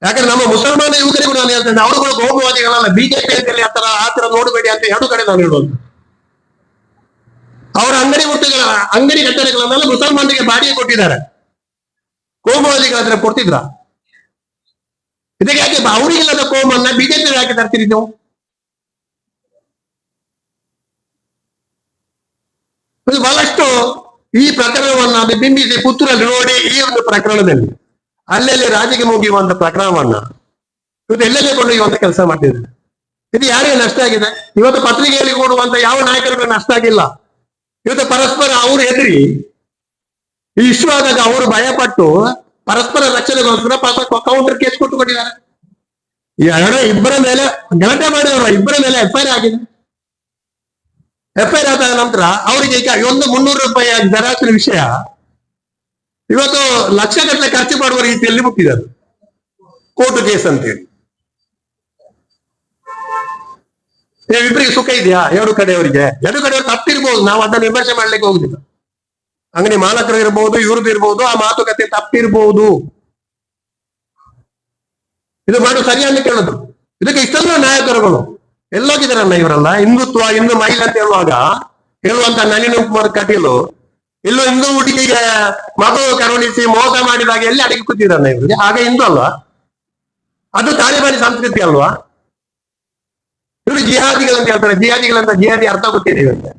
ಯಾಕಂದ್ರೆ ನಮ್ಮ ಮುಸಲ್ಮಾನ ಯುವಕರಿಗೂ ನಾನು ಹೇಳ್ತೇನೆ, ಅವರುಗಳು ಕೋಮುವಾದಿಗಳಲ್ಲ. ಬಿಜೆಪಿ ಅಂತೇಳಿ ಆತರ ನೋಡಬೇಡಿ ಅಂತ ಎರಡು ಕಡೆ ನಾನು ಹೇಳುವಂತ. ಅವರ ಅಂಗಡಿ ಕಟ್ಟಡಗಳನ್ನೆಲ್ಲ ಮುಸಲ್ಮಾನರಿಗೆ ಬಾಡಿಗೆ ಕೊಟ್ಟಿದ್ದಾರೆ. ಕೋಮುವಾದಿಗಳ ಹತ್ರ ಕೊಡ್ತಿದ್ರ? ಇದಕ್ಕೆ ಯಾಕೆ ಅವರಿಗಿಲ್ಲದ ಕೋಮನ್ನ ಬಿಜೆಪಿ ಯಾಕೆ ತರ್ತೀರಿ ನೀವು? ಬಹಳಷ್ಟು ಈ ಪ್ರಕರಣವನ್ನ ಬಿಂಬಿಸಿ ಪುತ್ತೂರಲ್ಲಿ ನೋಡಿ, ಈ ಒಂದು ಪ್ರಕರಣದಲ್ಲಿ ಅಲ್ಲೆಲ್ಲಿ ರಾಜಿಗೆ ಮುಗಿಯುವಂತ ಪ್ರಕರಣವನ್ನ ಇವತ್ತು ಎಲ್ಲೆಲ್ಲೇ ಕೊಂಡೊಯ್ಯುವಂತ ಕೆಲಸ ಮಾಡ್ತಿದ್ದಾರೆ. ಇದು ಯಾರಿಗೆ ನಷ್ಟ ಆಗಿದೆ? ಇವತ್ತು ಪತ್ರಿಕೆಯಲ್ಲಿ ಕೊಡುವಂತ ಯಾವ ನಾಯಕರಿಗೂ ನಷ್ಟ ಆಗಿಲ್ಲ. ಇವತ್ತು ಪರಸ್ಪರ ಅವರು ಹೆದರಿ ಈ ಇಶ್ಯೂ ಆದಾಗ ಅವರು ಭಯಪಟ್ಟು ಪರಸ್ಪರ ರಕ್ಷಣೆಗೋಸ್ಕರ ಕೌಂಟರ್ ಕೇಸ್ ಕೊಟ್ಟುಕೊಂಡಿದ್ದಾರೆ. ಇಬ್ಬರ ಮೇಲೆ ಗಲಾಟೆ ಮಾಡಿದವರು, ಇಬ್ಬರ ಮೇಲೆ ಎಫ್ಐಆರ್ ಆಗಿದೆ. ಎಫ್ಐಆರ್ ಆದ ನಂತರ ಅವರಿಗೆ ಈಗ ಒಂದು 300 ರೂಪಾಯಿ ದರಾಸಿನ ವಿಷಯ ಇವತ್ತು ಲಕ್ಷಗಟ್ಟಲೆ ಖರ್ಚು ಮಾಡುವ ರೀತಿಯಲ್ಲಿ ಮುಟ್ಟಿದ್ದಾರೆ. ಕೋರ್ಟ್ ಕೇಸ್ ಅಂತೇಳಿ ಇಬ್ಬರಿಗೆ ಸುಖ ಇದೆಯಾ? ಎರಡು ಕಡೆಯವರಿಗೆ ತಪ್ಪಿರ್ಬೋದು, ನಾವು ಅದನ್ನು ವಿಮರ್ಶೆ ಮಾಡ್ಲಿಕ್ಕೆ ಹೋಗುದಿಲ್ಲ. ಅಂಗಡಿ ಮಾಲಕರು ಇರ್ಬೋದು, ಇವ್ರದ್ದು ಇರ್ಬೋದು, ಆ ಮಾತುಕತೆ ತಪ್ಪಿರ್ಬೋದು. ಇದು ಮಾಡು ಸರಿಯಾಗಿ ಕೇಳೋದು. ಇದಕ್ಕೆ ಇಷ್ಟೆಲ್ಲ ನಾಯಕರುಗಳು ಎಲ್ಲೋಗಿದಾರಲ್ಲ ಇವರೆಲ್ಲ. ಹಿಂದುತ್ವ, ಹಿಂದೂ ಮಹಿಳೆ ಅಂತ ಹೇಳುವಂತ ನಳಿನ್ ಕುಮಾರ್ ಕಟೀಲ್ ಇಲ್ಲೂ ಹಿಂದೂ ಹುಡುಗಿಗೆ ಮಗು ಕರುಣಿಸಿ ಮೋಸ ಮಾಡಿದಾಗ ಎಲ್ಲಿ ಅಡಗಿ ಕೂತಿದ್ದಾನೆ ಇವರಿಗೆ? ಆಗ ಹಿಂದೂ ಅಲ್ವಾ? ಅದು ತಾಲಿಬಾನಿ ಸಂಸ್ಕೃತಿ ಅಲ್ವಾ? ಇವರು ಜಿಹಾದಿಗಳಂತ ಹೇಳ್ತಾರೆ. ಜಿಹಾದಿ ಅರ್ಥ ಗೊತ್ತಿದೆ ಇವರಿಗೆ.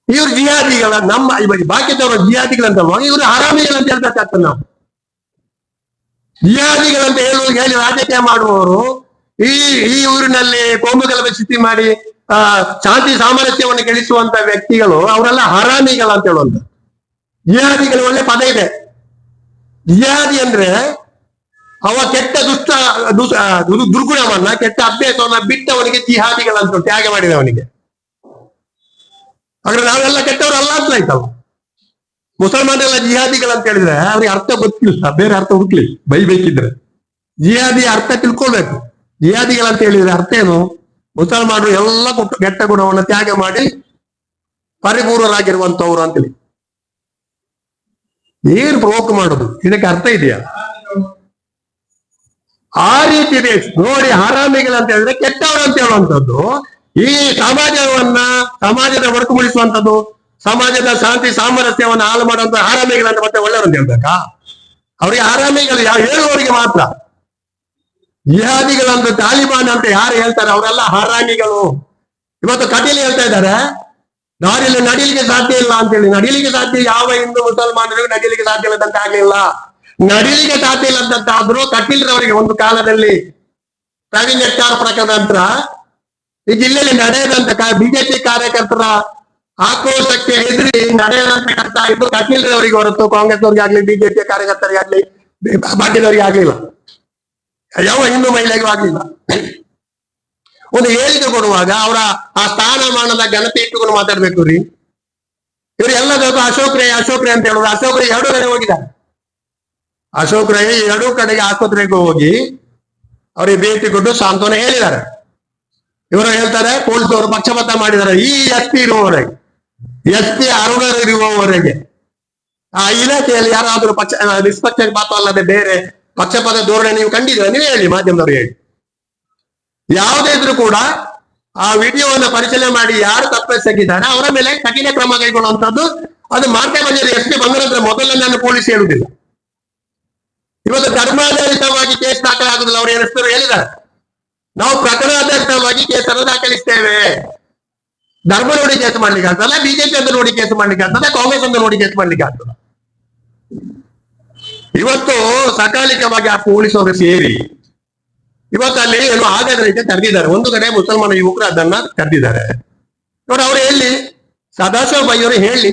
ಇವ್ರು ಜಿಹಾದಿಗಳ ನಮ್ಮ ಬಾಕಿದವರು ಜಿಹಾದಿಗಳಂತಲ್ವಾ? ಇವರು ಆರಾಮಿಗಳಂತ ಹೇಳ್ಬೇಕಾಗ್ತದೆ ನಾವು. ಜಿಹಾದಿಗಳಂತ ಹೇಳಿ ರಾಜಕೀಯ ಮಾಡುವವರು ಈ ಊರಿನಲ್ಲಿ ಕೋಮುಗಲಭೆ ಸ್ಥಿತಿ ಮಾಡಿ ಶಾಂತಿ ಸಾಮರಸ್ಯವನ್ನು ಗಳಿಸುವಂತ ವ್ಯಕ್ತಿಗಳು ಅವರೆಲ್ಲ ಹರಾಮಿಗಳ ಅಂತ ಹೇಳುವಂತ. ಜಿಹಾದಿಗಳು ಒಳ್ಳೆ ಪದ ಇದೆ. ಜಿಹಾದಿ ಅಂದ್ರೆ ಅವ ಕೆಟ್ಟ ದುರ್ಗುಣವನ್ನ, ಕೆಟ್ಟ ಅಭ್ಯಾಸವನ್ನ ಬಿಟ್ಟವನಿಗೆ ಜಿಹಾದಿಗಳಂತ ತ್ಯಾಗ ಮಾಡಿದವನಿಗೆ. ಹಾಗಾದ್ರೆ ನಾವೆಲ್ಲ ಕೆಟ್ಟವರು ಅಲ್ಲ ಅಂತ ಆಯ್ತಲ್ಲ. ಮುಸಲ್ಮಾನೆಲ್ಲ ಜಿಹಾದಿಗಳಂತ ಹೇಳಿದ್ರೆ ಅವ್ರಿಗೆ ಅರ್ಥ ಗೊತ್ತಿಲ್ಲ, ಬೇರೆ ಅರ್ಥ ಹುಡ್ಕ್ಲಿ ಬೈಬೇಕಿದ್ರೆ. ಜಿಹಾದಿ ಅರ್ಥ ತಿಳ್ಕೊಳ್ಬೇಕು. ಜಿಹಾದಿಗಳಂತ ಹೇಳಿದ್ರೆ ಅರ್ಥ ಏನು? ಮುಸಲ್ಮಾನರು ಎಲ್ಲ ಕೆಟ್ಟ ಗುಣವನ್ನು ತ್ಯಾಗ ಮಾಡಿ ಪರಿಪೂರ್ಣರಾಗಿರುವಂತವ್ರು ಅಂತೇಳಿ. ಏನ್ ಪ್ರೋಕ್ ಮಾಡೋದು? ಇದಕ್ಕೆ ಅರ್ಥ ಇದೆಯಾ? ಆ ರೀತಿ ಇದೆ ನೋಡಿ. ಹರಾಮಿಗಳಂತ ಹೇಳಿದ್ರೆ ಕೆಟ್ಟವರು ಅಂತ ಹೇಳುವಂಥದ್ದು. ಈ ಸಮಾಜದ ಹೊರತುಪಡಿಸುವಂಥದ್ದು, ಸಮಾಜದ ಶಾಂತಿ ಸಾಮರಸ್ಯವನ್ನು ಹಾಳು ಮಾಡುವಂತ ಹರಾಮಿಗಳಂತ ಮತ್ತೆ ಒಳ್ಳೆಯವರು ಅಂತ ಹೇಳ್ಬೇಕಾ? ಅವ್ರಿಗೆ ಹರಾಮಿಗಳು ಹೇಳುವವರಿಗೆ ಮಾತ್ರ. ಜಿಹಾದಿಗಳಂತ ತಾಲಿಬಾನ್ ಅಂತ ಯಾರು ಹೇಳ್ತಾರೆ ಅವರೆಲ್ಲ ಹರಾಮಿಗಳು. ಇವತ್ತು ಕಟೀಲ್ ಹೇಳ್ತಾ ಇದ್ದಾರೆ ದಾರಿಯಲ್ಲಿ ನಡಿಲಿಕ್ಕೆ ಸಾಧ್ಯ ಇಲ್ಲ ಅಂತೇಳಿ. ನಡಿಲಿಕ್ಕೆ ಸಾಧ್ಯ ಯಾವ ಹಿಂದೂ ಮುಸಲ್ಮಾನರಿಗೂ ನಡಿಲಿಕ್ಕೆ ಸಾಧ್ಯ ಇಲ್ಲದಂತ ಆಗ್ಲಿಲ್ಲ. ನಡಿಲಿಕ್ಕೆ ಸಾಧ್ಯ ಇಲ್ಲದಂತಾದ್ರೂ ಕಟೀಲ್ರವರಿಗೆ ಒಂದು ಕಾಲದಲ್ಲಿ ಪ್ರವೀಣ್ ಎಟ್ಟಾರ್ ಪ್ರಕರಣ ನಂತರ ಈ ಜಿಲ್ಲೆಯಲ್ಲಿ ನಡೆಯದಂತ ಬಿಜೆಪಿ ಕಾರ್ಯಕರ್ತರ ಆಕ್ರೋಶಕ್ಕೆ ಹೆದರಿ ನಡೆಯದಂತ ಕರ್ತಾ ಇದ್ದು ಕಟೀಲ್ರವರಿಗೆ ಹೊರತು ಕಾಂಗ್ರೆಸ್ ಅವ್ರಿಗೆ ಆಗ್ಲಿ, ಬಿಜೆಪಿ ಕಾರ್ಯಕರ್ತರಿಗೆ ಆಗ್ಲಿ, ಬಾಕಿದವರಿಗೆ ಆಗ್ಲಿಲ್ಲ. ಯಾವ ಹಿಂದೂ ಮಹಿಳೆಗೂ ಆಗ್ಲಿಲ್ಲ. ಒಂದು ಹೇಳಿಕೆ ಕೊಡುವಾಗ ಅವರ ಆ ಸ್ಥಾನಮಾನದ ಘನತೆ ಇಟ್ಟುಕೊಂಡು ಮಾತಾಡ್ಬೇಕು ರೀ. ಇವ್ರು ಎಲ್ಲದಕ್ಕೂ ಅಶೋಕ್ ರೈ ಅಂತ ಹೇಳುದು. ಅಶೋಕ್ ರೈ ಎರಡೂ ಕಡೆ ಹೋಗಿದ್ದಾರೆ. ಅಶೋಕ್ ರೈ ಎರಡೂ ಕಡೆಗೆ ಆಸ್ಪತ್ರೆಗೆ ಹೋಗಿ ಅವರಿಗೆ ಭೇಟಿ ಕೊಟ್ಟು ಸಾಂತ್ವನ ಹೇಳಿದ್ದಾರೆ. ಇವರು ಹೇಳ್ತಾರೆ ಪೊಲೀಸರು ಪಕ್ಷಪಾತ ಮಾಡಿದ್ದಾರೆ. ಈ ಎಸ್ ಪಿ ಇರುವವರೆಗೆ, ಎಸ್ ಪಿ ಅರುಣರು ಇರುವವರೆಗೆ ಆ ಇಲಾಖೆಯಲ್ಲಿ ಯಾರಾದ್ರೂ ನಿಷ್ಪಕ್ಷಪಾತ ಅಲ್ಲದೆ ಬೇರೆ ಪಕ್ಷಪಾತ ಧೋರಣೆ ನೀವು ಕಂಡಿದ್ರೆ ನೀವೇ ಹೇಳಿ, ಮಾಧ್ಯಮದವರು ಹೇಳಿ. ಯಾವುದೇ ಇದ್ರೂ ಕೂಡ ಆ ವಿಡಿಯೋವನ್ನು ಪರಿಶೀಲನೆ ಮಾಡಿ ಯಾರು ತಪ್ಪಿಸಗಿದ್ದಾರೆ ಅವರ ಮೇಲೆ ಕಠಿಣ ಕ್ರಮ ಕೈಗೊಳ್ಳುವಂತದ್ದು ಅದು ಮಾಡ್ತಾ ಬಂದಿದೆ. ಎಸ್ ಪಿ ಬಂದ ನಂತರ ಮೊದಲನೇ ಪೊಲೀಸ್ ಹೇಳುವುದಿಲ್ಲ. ಇವತ್ತು ಧರ್ಮಾಧಾರಿತವಾಗಿ ಕೇಸ್ ದಾಖಲಾಗುದಿಲ್ಲ. ಅವರು ಏನಿಸ್ತಾರೆ ಹೇಳಿದ್ದಾರೆ, ನಾವು ಪ್ರಕರಣಾಧಾರಿತವಾಗಿ ಕೇಸನ್ನು ದಾಖಲಿಸ್ತೇವೆ. ಧರ್ಮ ನೋಡಿ ಕೇಸ್ ಮಾಡ್ಲಿಕ್ಕೆ ಆಗ್ತದಲ್ಲ, ಬಿಜೆಪಿ ಅಂತ ನೋಡಿ ಕೇಸ್ ಮಾಡ್ಲಿಕ್ಕೆ ಆಗ್ತದ, ಕಾಂಗ್ರೆಸ್ ಅಂತ ನೋಡಿ ಕೇಸ್ ಮಾಡ್ಲಿಕ್ಕೆ ಆಗ್ತದ. ಇವತ್ತು ಸಕಾಲಿಕವಾಗಿ ಆ ಪೊಲೀಸರು ಸೇರಿ ಇವತ್ತು ಅಲ್ಲಿ ಏನು ಆಗದ ರೀತಿ ಕರೆದಿದ್ದಾರೆ. ಒಂದು ಕಡೆ ಮುಸಲ್ಮಾನ ಯುವಕರು ಅದನ್ನ ಕರೆದಿದ್ದಾರೆ. ನೋಡಿ ಅವ್ರು ಹೇಳಿ, ಸದಾಶಿವ ಬೈಯವರು ಹೇಳಿ,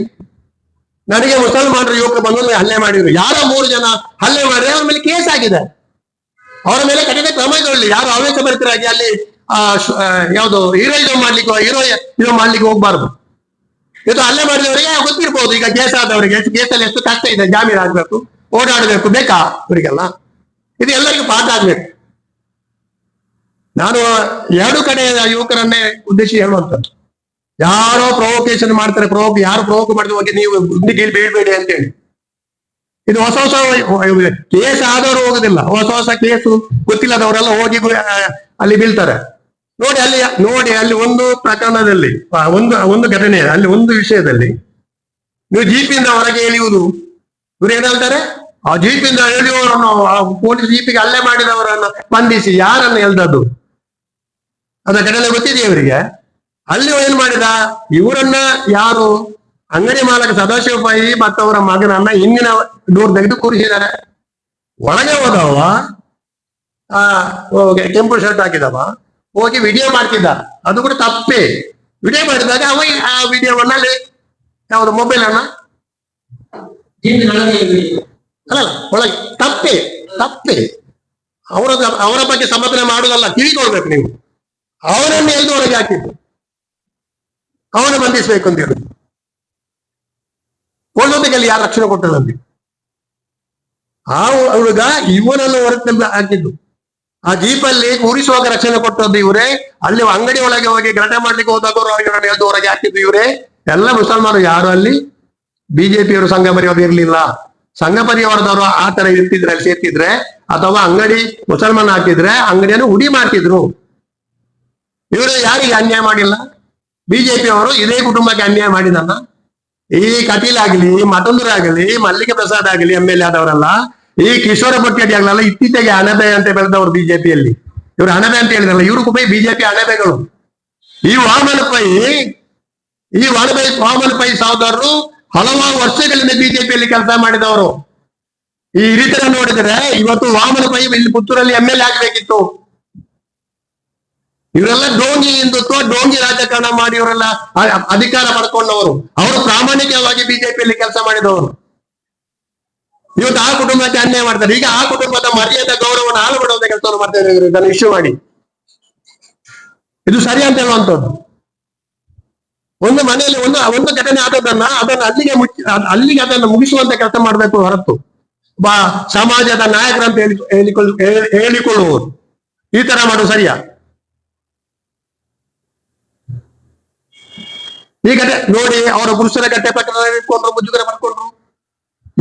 ನನಗೆ ಮುಸಲ್ಮಾನರ ಯುವಕರು ಬಂದು ಹಲ್ಲೆ ಮಾಡಿದ್ರು, ಯಾರೋ 3 ಜನ ಹಲ್ಲೆ ಮಾಡಿದ್ರೆ ಅವ್ರ ಮೇಲೆ ಕೇಸ್ ಆಗಿದೆ, ಅವರ ಮೇಲೆ ಕಠಿಣ ಕ್ರಮ ಕೈಗೊಳ್ಳಿ. ಯಾರು ಆವೇಶ ಭರಿತರಾಗಿ ಅಲ್ಲಿ ಯಾವ್ದು ಹೀರೋಯಿಸಮ್ ಮಾಡ್ಲಿಕ್ಕೆ ಹೋಗ್ಬಾರ್ದು. ಇದು ಹಲ್ಲೆ ಮಾಡಿದವರಿಗೆ ಗೊತ್ತಿರ್ಬೋದು, ಈಗ ಕೇಸ್ ಆದವರಿಗೆ ಕೇಸಲ್ಲಿ ಎಷ್ಟು ಕಷ್ಟ ಇದೆ, ಜಾಮೀನು ಆಗ್ಬೇಕು, ಓಡಾಡಬೇಕು, ಬೇಕಾ ಇವರಿಗೆಲ್ಲ? ಇದು ಎಲ್ಲರಿಗೂ ಪಾಠ ಆಗ್ಬೇಕು. ನಾನು ಎರಡು ಕಡೆಯ ಯುವಕರನ್ನೇ ಉದ್ದೇಶಿಸಿ ಹೇಳುವಂಥದ್ದು, ಯಾರೋ ಪ್ರೊವೊಕೇಶನ್ ಮಾಡ್ತಾರೆ, ಯಾರು ಪ್ರೊವೋಕ್ ಮಾಡಿದ ಬಗ್ಗೆ ನೀವು ಬುದ್ಧಿಗೆ ಬೀಳ್ಬೇಡಿ ಅಂತೇಳಿ. ಇದು ಹೊಸ ಕೇಸ್ ಆದವರು ಹೋಗುದಿಲ್ಲ, ಹೊಸ ಕೇಸು ಗೊತ್ತಿಲ್ಲದವರೆಲ್ಲ ಹೋಗಿ ಅಲ್ಲಿ ಬೀಳ್ತಾರೆ. ನೋಡಿ ಅಲ್ಲಿ ಒಂದು ಪ್ರಕರಣದಲ್ಲಿ ಒಂದು ಘಟನೆ, ಅಲ್ಲಿ ಒಂದು ವಿಷಯದಲ್ಲಿ ನೀವು ಜೀಪಿಂದ ಹೊರಗೆ ಎಳೆಯುವುದು, ಇವ್ರು ಏನ್ ಹೇಳ್ತಾರೆ, ಆ ಜೀಪಿಂದ ಎಳೆಯುವವರನ್ನು ಪೊಲೀಸ್ ಜೀಪಿಗೆ ಹಲ್ಲೆ ಮಾಡಿದವರನ್ನ ಬಂಧಿಸಿ ಯಾರನ್ನು ಎಲ್ದದ್ದು ಅದ ಘಟನೆ ಗೊತ್ತಿದೆಯಾ ಇವರಿಗೆ? ಅಲ್ಲಿ ಏನ್ ಮಾಡಿದ, ಇವರನ್ನ ಯಾರು ಅಂಗಡಿ ಮಾಲಕ ಸದಾಶಿವ ಪೈ ಮತ್ತವರ ಮಗನನ್ನ ಹಿಂದಿನ ಡೋರ್ ತೆಗೆದು ಕೂರಿಸಿದ್ದಾರೆ. ಒಳಗೆ ಹೋದವ ಕೆಂಪು ಶರ್ಟ್ ಹಾಕಿದವ ಹೋಗಿ ವಿಡಿಯೋ ಮಾಡ್ತಿದ್ದ, ಅದು ಕೂಡ ತಪ್ಪೇ. ವಿಡಿಯೋ ಮಾಡಿದಾಗ ಅವ ಆ ವಿಡಿಯೋವನ್ನ ಅಲ್ಲಿ ಯಾವ್ದು ಮೊಬೈಲ್ ಅನ್ನ ಅಲ್ಲ ಒಳಗೆ ತಪ್ಪೇ ಅವರ ಬಗ್ಗೆ ಸಮರ್ಥನೆ ಮಾಡುದಲ್ಲ, ಕಿವಿಕೊಳ್ಬೇಕು ನೀವು. ಅವನನ್ನು ಎಲ್ದು ಹೊರಗೆ ಹಾಕಿದ್ದು, ಅವನ ಬಂಧಿಸಬೇಕು ಅಂತ ಹೇಳುದು. ಒಳ್ಳೊತ್ತಿಗೆ ಯಾರು ರಕ್ಷಣೆ ಕೊಟ್ಟದಂತೆ ಆ ಹುಡುಗ ಇವನನ್ನು ಹೊರಗೆ ಹಾಕಿದ್ದು. ಆ ಜೀಪಲ್ಲಿ ಕೂರಿಸುವಾಗ ರಕ್ಷಣೆ ಕೊಟ್ಟದ್ದು ಇವರೇ, ಅಲ್ಲಿ ಅಂಗಡಿ ಒಳಗೆ ಹೋಗಿ ಗಲಾಟೆ ಮಾಡ್ಲಿಕ್ಕೆ ಹೋದಾಗ ಅವರನ್ನು ಎಲ್ದು ಹೊರಗೆ ಹಾಕಿದ್ದು ಇವರೇ. ಎಲ್ಲ ಮುಸಲ್ಮಾನರು ಯಾರು ಅಲ್ಲಿ ಬಿಜೆಪಿಯವರು ಸಂಘ ಪರಿವಾರ ಇರ್ಲಿಲ್ಲ. ಸಂಘ ಪರಿವಾರದವರು ಆ ತರ ಇರ್ತಿದ್ರೆ, ಅಲ್ಲಿ ಸೇರ್ತಿದ್ರೆ, ಅಥವಾ ಅಂಗಡಿ ಮುಸಲ್ಮಾನ ಹಾಕಿದ್ರೆ ಅಂಗಡಿಯನ್ನು ಉಡಿ ಮಾಡ್ತಿದ್ರು. ಇವರು ಯಾರಿಗೆ ಅನ್ಯಾಯ ಮಾಡಿಲ್ಲ. ಬಿಜೆಪಿ ಅವರು ಇದೇ ಕುಟುಂಬಕ್ಕೆ ಅನ್ಯಾಯ ಮಾಡಿದಲ್ಲ. ಈ ಕಟೀಲ್ ಆಗಲಿ, ಮತ್ತೊಂದರಾಗಲಿ, ಮಲ್ಲಿಗೆ ಪ್ರಸಾದ್ ಆಗಲಿ, MLA ಆದವರಲ್ಲ, ಈ ಕಿಶೋರ ಪಟ್ಟಿ ಆಗ್ಲಲ್ಲ, ಇತ್ತೀಚೆಗೆ ಅಣಬೆ ಅಂತ ಬೆಳೆದವರು ಬಿಜೆಪಿಯಲ್ಲಿ. ಇವರು ಅಣಬೆ ಅಂತ ಹೇಳಿದ್ರಲ್ಲ, ಇವರು ಕೂಡ ಬಿಜೆಪಿ ಅಣಬೆಗಳು. ಈ ವಾಮನ ಪೈ ಸಹೋದರರು ಹಲವಾರು ವರ್ಷಗಳಿಂದ ಬಿಜೆಪಿಯಲ್ಲಿ ಕೆಲಸ ಮಾಡಿದವರು. ಈ ಹಿರಿತರ ನೋಡಿದ್ರೆ ಇವತ್ತು ವಾಮನ ಪೈ ಇಲ್ಲಿ ಪುತ್ತೂರಲ್ಲಿ MLA ಆಗ್ಬೇಕಿತ್ತು. ಇವರೆಲ್ಲ ಡೋಂಗಿ ಹಿಂದುತ್ವ, ಡೋಂಗಿ ರಾಜಕಾರಣ ಮಾಡಿ ಇವರೆಲ್ಲ ಅಧಿಕಾರ ಪಡ್ಕೊಂಡವರು. ಅವರು ಪ್ರಾಮಾಣಿಕವಾಗಿ ಬಿಜೆಪಿಯಲ್ಲಿ ಕೆಲಸ ಮಾಡಿದವರು. ಇವತ್ತು ಆ ಕುಟುಂಬಕ್ಕೆ ಅನ್ಯಾಯ ಮಾಡ್ತಾರೆ. ಈಗ ಆ ಕುಟುಂಬದ ಮರ್ಯಾದೆ ಗೌರವವನ್ನು ಹಾಳು ಮಾಡುವಂತ ಕೆಲಸವನ್ನು ಮಾಡ್ತಾ ಇದ್ದಾರೆ ಇದನ್ನು ಇಶ್ಯೂ ಮಾಡಿ. ಇದು ಸರಿ ಅಂತ ಹೇಳುವಂಥದ್ದು. ಒಂದು ಮನೆಯಲ್ಲಿ ಒಂದು ಘಟನೆ ಆದದನ್ನ ಅಲ್ಲಿಗೆ ಅದನ್ನು ಮುಗಿಸುವಂತ ಕೆಲಸ ಮಾಡಬೇಕು ಹೊರತು ಸಮಾಜದ ನಾಯಕರಂತ ಹೇಳಿಕೊಳ್ಳುವವರು ಈ ತರ ಮಾಡುವುದು ಸರಿಯಾ? ಈ ಘಟನೆ ನೋಡಿ, ಅವರ ಪುರುಷರ ಗಟ್ಟೆ ಪ್ರಕರಣ ಇಟ್ಕೊಂಡ್ರು, ಮುಜುಗರ ಪಡ್ಕೊಂಡ್ರು.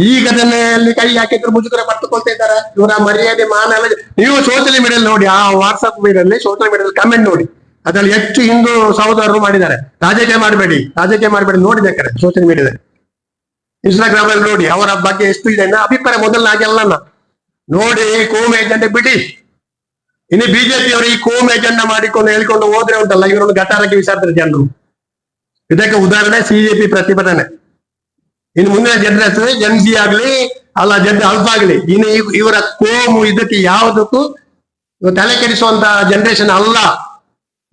ಈ ಘಟನೆಯಲ್ಲಿ ಕೈ ಹಾಕಿದ್ರು, ಮುಜುಗರ ಪಡ್ಕೊಳ್ತಾ ಇದ್ದಾರೆ. ಇವರ ಮರ್ಯಾದೆ ಮಾನ ಎಲ್ಲ ನೀವು ಸೋಷಿಯಲ್ ಮೀಡಿಯಲ್ಲಿ ನೋಡಿ, ಆ ವಾಟ್ಸ್ಆಪ್ ಮೀಡಿಯಲ್ಲಿ ಸೋಷಿಯಲ್ ಮೀಡಿಯಾದಲ್ಲಿ ಕಮೆಂಟ್ ನೋಡಿ, ಅದ್ರಲ್ಲಿ ಹೆಚ್ಚು ಹಿಂದೂ ಸಹೋದರರು ಮಾಡಿದ್ದಾರೆ. ರಾಜಕೀಯ ಮಾಡಬೇಡಿ ನೋಡಿಬೇಕಾರೆ ಸೋಷಿಯಲ್ ಮೀಡಿಯಾದಲ್ಲಿ, ಇನ್ಸ್ಟಾಗ್ರಾಮ್ ಅಲ್ಲಿ ನೋಡಿ, ಅವರ ಬಗ್ಗೆ ಎಷ್ಟು ಇದೆ ಅಭಿಪ್ರಾಯ. ಮೊದಲನಾಗಿ ಅಲ್ಲ ನೋಡಿ, ಕೋಮು ಏಜೆಂಟ್ ಬಿಡಿ. ಇನ್ನು ಬಿಜೆಪಿ ಅವರು ಈ ಕೋಮು ಏಜೆಂಟ್ ಮಾಡಿಕೊಂಡು ಹೇಳ್ಕೊಂಡು ಹೋದ್ರೆ ಉಂಟಲ್ಲ, ಇವರನ್ನು ಗಟಾರಕ್ಕೆ ವಿಸಾರ್ತಾರೆ ಜನರು. ಇದಕ್ಕೆ ಉದಾಹರಣೆ ಸಿಜೆಪಿ ಪ್ರತಿಭಟನೆ. ಇನ್ನು ಮುಂದಿನ ಜನರೇಷನ್ ಜನ್ಸಿ ಆಗ್ಲಿ ಅಲ್ಲ ಅಲ್ಪ ಆಗ್ಲಿ, ಇನ್ನು ಇವರ ಕೋಮು ಇದಕ್ಕೆ ಯಾವುದಕ್ಕೂ ತಲೆ ಕೆಡಿಸುವಂತ ಜನರೇಷನ್ ಅಲ್ಲ.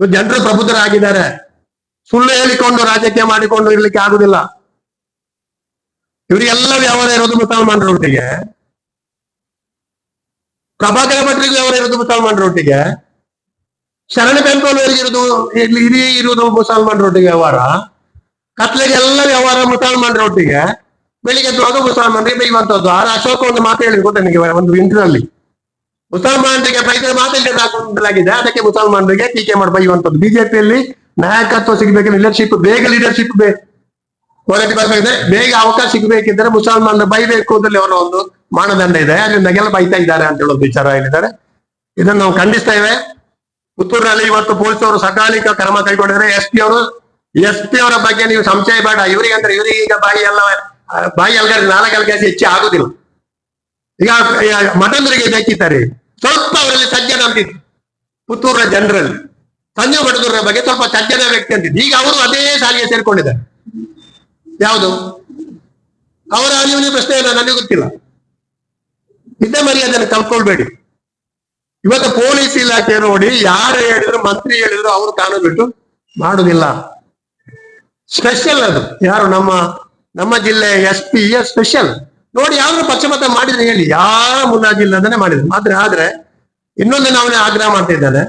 ಜನರು ಪ್ರಬುದ್ಧರಾಗಿದ್ದಾರೆ. ಸುಳ್ಳು ಹೇಳಿಕೊಂಡು ರಾಜಕೀಯ ಮಾಡಿಕೊಂಡು ಇರ್ಲಿಕ್ಕೆ ಆಗುದಿಲ್ಲ. ಇವರಿಗೆಲ್ಲ ವ್ಯವಹಾರ ಇರೋದು ಮುಸಲ್ಮಾನರೊಟ್ಟಿಗೆ, ಪ್ರಭಾಕರ ಭಟ್ರಿಗೂ ವ್ಯವಹಾರ ಇರೋದು ಮುಸಲ್ಮಾನರೊಟ್ಟಿಗೆ, ಶರಣ ಬೆಂಪನವರಿಗಿರುವುದು ಇಡೀ ಇರುವುದು ಮುಸಲ್ಮಾನರೊಟ್ಟಿಗೆ ವ್ಯವಹಾರ, ಕತ್ಲೆಗೆ ಎಲ್ಲ ವ್ಯವಹಾರ ಮುಸಲ್ಮಾನರೊಟ್ಟಿಗೆ, ಬೆಳಿಗ್ಗೆ ಎದ್ದುವಾಗ ಮುಸಲ್ಮಾನರಿಗೆ ಬೈಯುವಂತದ್ದು. ಆಗ ಅಶೋಕ ಒಂದು ಮಾತು ಹೇಳಿ ಗೊತ್ತಾ ನಿಮಗೆ, ಒಂದು ಇಂಟರ್ನಲ್ಲಿ ಮುಸಲ್ಮಾನರಿಗೆ ಬೈದರೆ ಮಾತಾಡಲಾಗಿದೆ, ಅದಕ್ಕೆ ಮುಸಲ್ಮಾನರಿಗೆ ಟೀಕೆ ಮಾಡಿ ಬೈಯುವಂತದ್ದು. ಬಿಜೆಪಿಯಲ್ಲಿ ನಾಯಕತ್ವ ಸಿಗಬೇಕು, ಲೀಡರ್ಶಿಪ್ ಬೇಗ ಲೀಡರ್ಶಿಪ್ ಕ್ವಾಲಿಟಿ ಬರ್ಬೇಕಿದೆ, ಬೇಗ ಅವಕಾಶ ಸಿಗಬೇಕಿದ್ರೆ ಮುಸಲ್ಮಾನರು ಬೈಬೇಕು ಅಂತಲ್ಲಿ ಅವರ ಒಂದು ಮಾನದಂಡ ಇದೆ. ಅದರಿಂದಾಗೆಲ್ಲ ಬೈತಾ ಇದ್ದಾರೆ ಅಂತ ಹೇಳೋದು ವಿಚಾರ ಹೇಳಿದ್ದಾರೆ. ಇದನ್ನು ನಾವು ಖಂಡಿಸ್ತೇವೆ. ಪುತ್ತೂರಿನಲ್ಲಿ ಇವತ್ತು ಪೊಲೀಸರು ಸಕಾಲಿಕ ಕ್ರಮ ಕೈಗೊಂಡಿದ್ದಾರೆ. ಎಸ್ ಪಿ ಅವರ ಬಗ್ಗೆ ನೀವು ಸಂಶಯ ಬೇಡ. ಇವರಿಗೆ ಈಗ ಬಾಯಿ ಅಲ್ಗಾಡಿ ನಾಲ್ಕು ಹೆಚ್ಚು ಆಗುದಿಲ್ಲ. ಈಗ ಮಠಂದರಿಗೆ ಬೇಕಿದ್ದಾರೆ, ಸ್ವಲ್ಪ ಅವರಲ್ಲಿ ಸಜ್ಜನ ಅಂತಿತ್ತು ಪುತ್ತೂರಿನ ಜನರಲ್ಲಿ. ಸಂಜೀವ್ ಮಠದೂರ ಬಗ್ಗೆ ಸ್ವಲ್ಪ ಸಜ್ಜನ ವ್ಯಕ್ತಿ ಅಂತಿದ್ದು, ಈಗ ಅವರು ಅದೇ ಸಾಲಿಗೆ ಸೇರ್ಕೊಂಡಿದ್ದಾರೆ. ಯಾವುದು ಅವರ ನೀವು ಪ್ರಶ್ನೆ ಇಲ್ಲ, ನನಗೆ ಗೊತ್ತಿಲ್ಲ. ಇದ್ದ ಮರ್ಯಾದೆಯನ್ನು ಕಲ್ಕೊಳ್ಬೇಡಿ. ಇವತ್ತು ಪೊಲೀಸ್ ಇಲಾಖೆ ನೋಡಿ, ಯಾರು ಹೇಳಿದ್ರು, ಮಂತ್ರಿ ಹೇಳಿದ್ರು ಅವರು ಕಾನೂನು ಬಿಟ್ಟು ಮಾಡುದಿಲ್ಲ. ಸ್ಪೆಷಲ್ ಅದು. ಯಾರು ನಮ್ಮ ಜಿಲ್ಲೆ SP ಸ್ಪೆಷಲ್ ನೋಡಿ. ಯಾರು ಪಕ್ಷಪಾತ ಮಾಡಿದ್ರೆ ಹೇಳಿ, ಯಾರ ಮುಲಾಜಿಲ್ಲದನೆ ಮಾಡಿದ್ರು. ಆದ್ರೆ ಇನ್ನೊಂದು ನಾವೇ ಆಗ್ರಹ ಮಾಡ್ತಾ ಇದ್ದಾನೆ,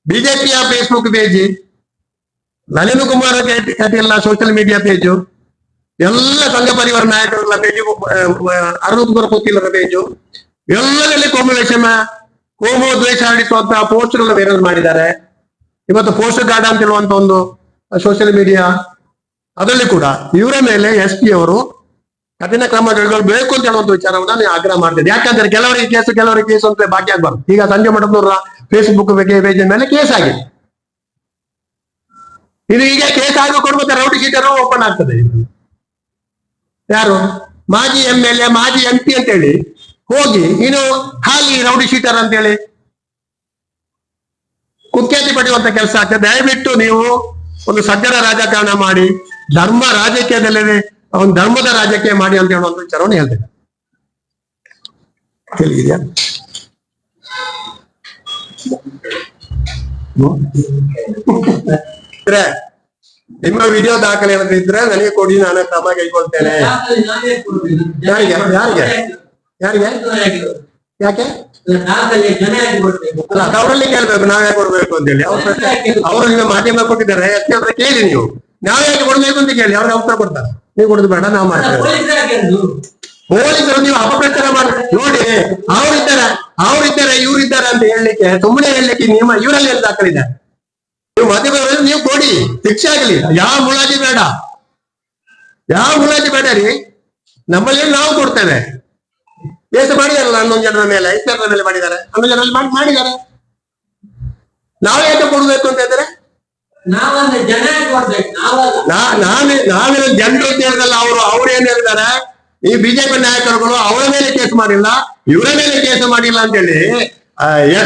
ಬಿಜೆಪಿಯ Facebook page, Nalin Kumar Kateel social media page, ಎಲ್ಲ ಸಂಘ ಪರಿವಾರ ನಾಯಕರ ಪೇಜು, ಅರುಣ್ ಕುಮಾರ್ ಕೋತಿಲರ ಪೇಜು, ಎಲ್ಲರಲ್ಲಿ ಕೋಮು ದ್ವೇಷ ಹರಡಿಸುವಂತಹ ಪೋಸ್ಟರ್ ವೈರಲ್ ಮಾಡಿದ್ದಾರೆ. ಇವತ್ತು ಪೋಸ್ಟರ್ ಗಾರ್ಡ್ ಅಂತ ಹೇಳುವಂತ ಒಂದು ಸೋಷಿಯಲ್ ಮೀಡಿಯಾ, ಅದರಲ್ಲಿ ಕೂಡ ಇವರ ಮೇಲೆ SP ಅವರು ಕಠಿಣ ಕ್ರಮ ಕೈಗೊಳ್ಳಬೇಕು ಅಂತ ಹೇಳುವಂತ ವಿಚಾರವನ್ನ ನೀವು ಆಗ್ರಹ ಮಾಡ್ತಿದ್ದೆ. ಯಾಕಂದ್ರೆ ಕೆಲವರಿಗೆ ಕೇಸು ಅಂತ ಬಾಕಿ ಆಗ್ಬಾರ್ದು. ಈಗ ಸಂಜೆ ಮಠದವರ ಫೇಸ್ಬುಕ್ ಪೇಜ್ ಮೇಲೆ ಕೇಸ್ ಆಗಿದೆ. ಇದು ಈಗ ಕೇಸ್ ಆಗಬೇಕು ಮತ್ತೆ ರೌಡಿ ಶೀಟರ್ ಓಪನ್ ಆಗ್ತದೆ. ಯಾರು ಮಾಜಿ MLA, ಮಾಜಿ MP ಅಂತ ಹೇಳಿ ಹೋಗಿ ಇನ್ನು ಹಾಲಿ ರೌಡಿ ಶೀಟರ್ ಅಂತ ಹೇಳಿ ಕುಖ್ಯಾತಿ ಪಡೆಯುವಂತ ಕೆಲಸ ಆಗ್ತದೆ. ದಯವಿಟ್ಟು ನೀವು ಒಂದು ಸಜ್ಜನ ರಾಜಕಾರಣ ಮಾಡಿ, ಧರ್ಮ ರಾಜಕೀಯದಲ್ಲಿ ಒಂದು ಧರ್ಮದ ರಾಜಕೀಯ ಮಾಡಿ ಅಂತ ಹೇಳುವಂತ ವಿಚಾರವನ್ನು ಹೇಳ್ತೇನೆ. ಕೇಳಿದ್ಯಾ? ನಿಮ್ಮ ವಿಡಿಯೋ ದಾಖಲೆ ಏನಾದ್ರು ಇದ್ರೆ ನನಗೆ ಕೊಡಿ, ನಾನು ಕ್ರಮ ಕೈಗೊಳ್ತೇನೆ. ಯಾರಿಗೆ ಯಾಕೆ ಅಲ್ಲ, ಅವರಲ್ಲಿ ಕೇಳ್ಬೇಕು, ನಾವೇ ಕೊಡ್ಬೇಕು ಅಂತ ಹೇಳಿ. ಅವರು ನಿಮ್ಮ ಮಾಧ್ಯಮ ಕೊಟ್ಟಿದ್ದಾರೆ, ಕೇಳಿ ನೀವು ನಾವೇ ಕೊಡ್ಬೇಕು ಅಂತ ಕೇಳಿ, ಅವ್ರಿಗೆ ಉತ್ತರ ಕೊಡ್ತಾರೆ. ನೀವು ಕೊಡುದು ಬೇಡ, ನಾವು ಮಾಡ್ತೇವೆ. ಪೊಲೀಸರು ನೀವು ಅಪಪ್ರಚಾರ ಮಾಡಿ ನೋಡಿ, ಅವರಿದ್ದಾರೆ ಇವರಿದ್ದಾರೆ ಅಂತ ಹೇಳಲಿಕ್ಕೆ, ಸುಮ್ಮನೆ ಹೇಳಲಿಕ್ಕೆ ನಿಮ್ಮ ಇವರಲ್ಲಿ ಎಲ್ಲ ದಾಖಲಿದ್ದಾರೆ. ನೀವು ಮಾಧ್ಯಮದಲ್ಲಿ ನೀವು ಕೊಡಿ, ಶಿಕ್ಷೆ ಆಗಲಿ. ಯಾವ ಮುಲಾಜಿ ಬೇಡ ರೀ. ನಮ್ಮಲ್ಲಿ ನಾವು ಕೊಡ್ತೇವೆ. ಕೇಸ್ ಮಾಡಿದಾರಲ್ಲ 11 ಜನರ ಮೇಲೆ, 5 ಜನರ ಮೇಲೆ ಮಾಡಿದ್ದಾರೆ, 11 ಜನರಲ್ಲಿ ಮಾಡಿದ್ದಾರೆ. ನಾವೇ ಯಾಕೆ ಕೊಡ್ಬೇಕು ಅಂತ ಇದ್ದಾರೆ? ನಾವೇನು ಜನರು ಹೇಳಿದಲ್ಲ. ಅವ್ರು ಏನ್ ಹೇಳಿದ್ದಾರೆ, ಈ ಬಿಜೆಪಿ ನಾಯಕರುಗಳು ಅವರ ಮೇಲೆ ಕೇಸ್ ಮಾಡಿಲ್ಲ, ಇವರ ಮೇಲೆ ಕೇಸ್ ಮಾಡಿಲ್ಲ ಅಂತ ಹೇಳಿ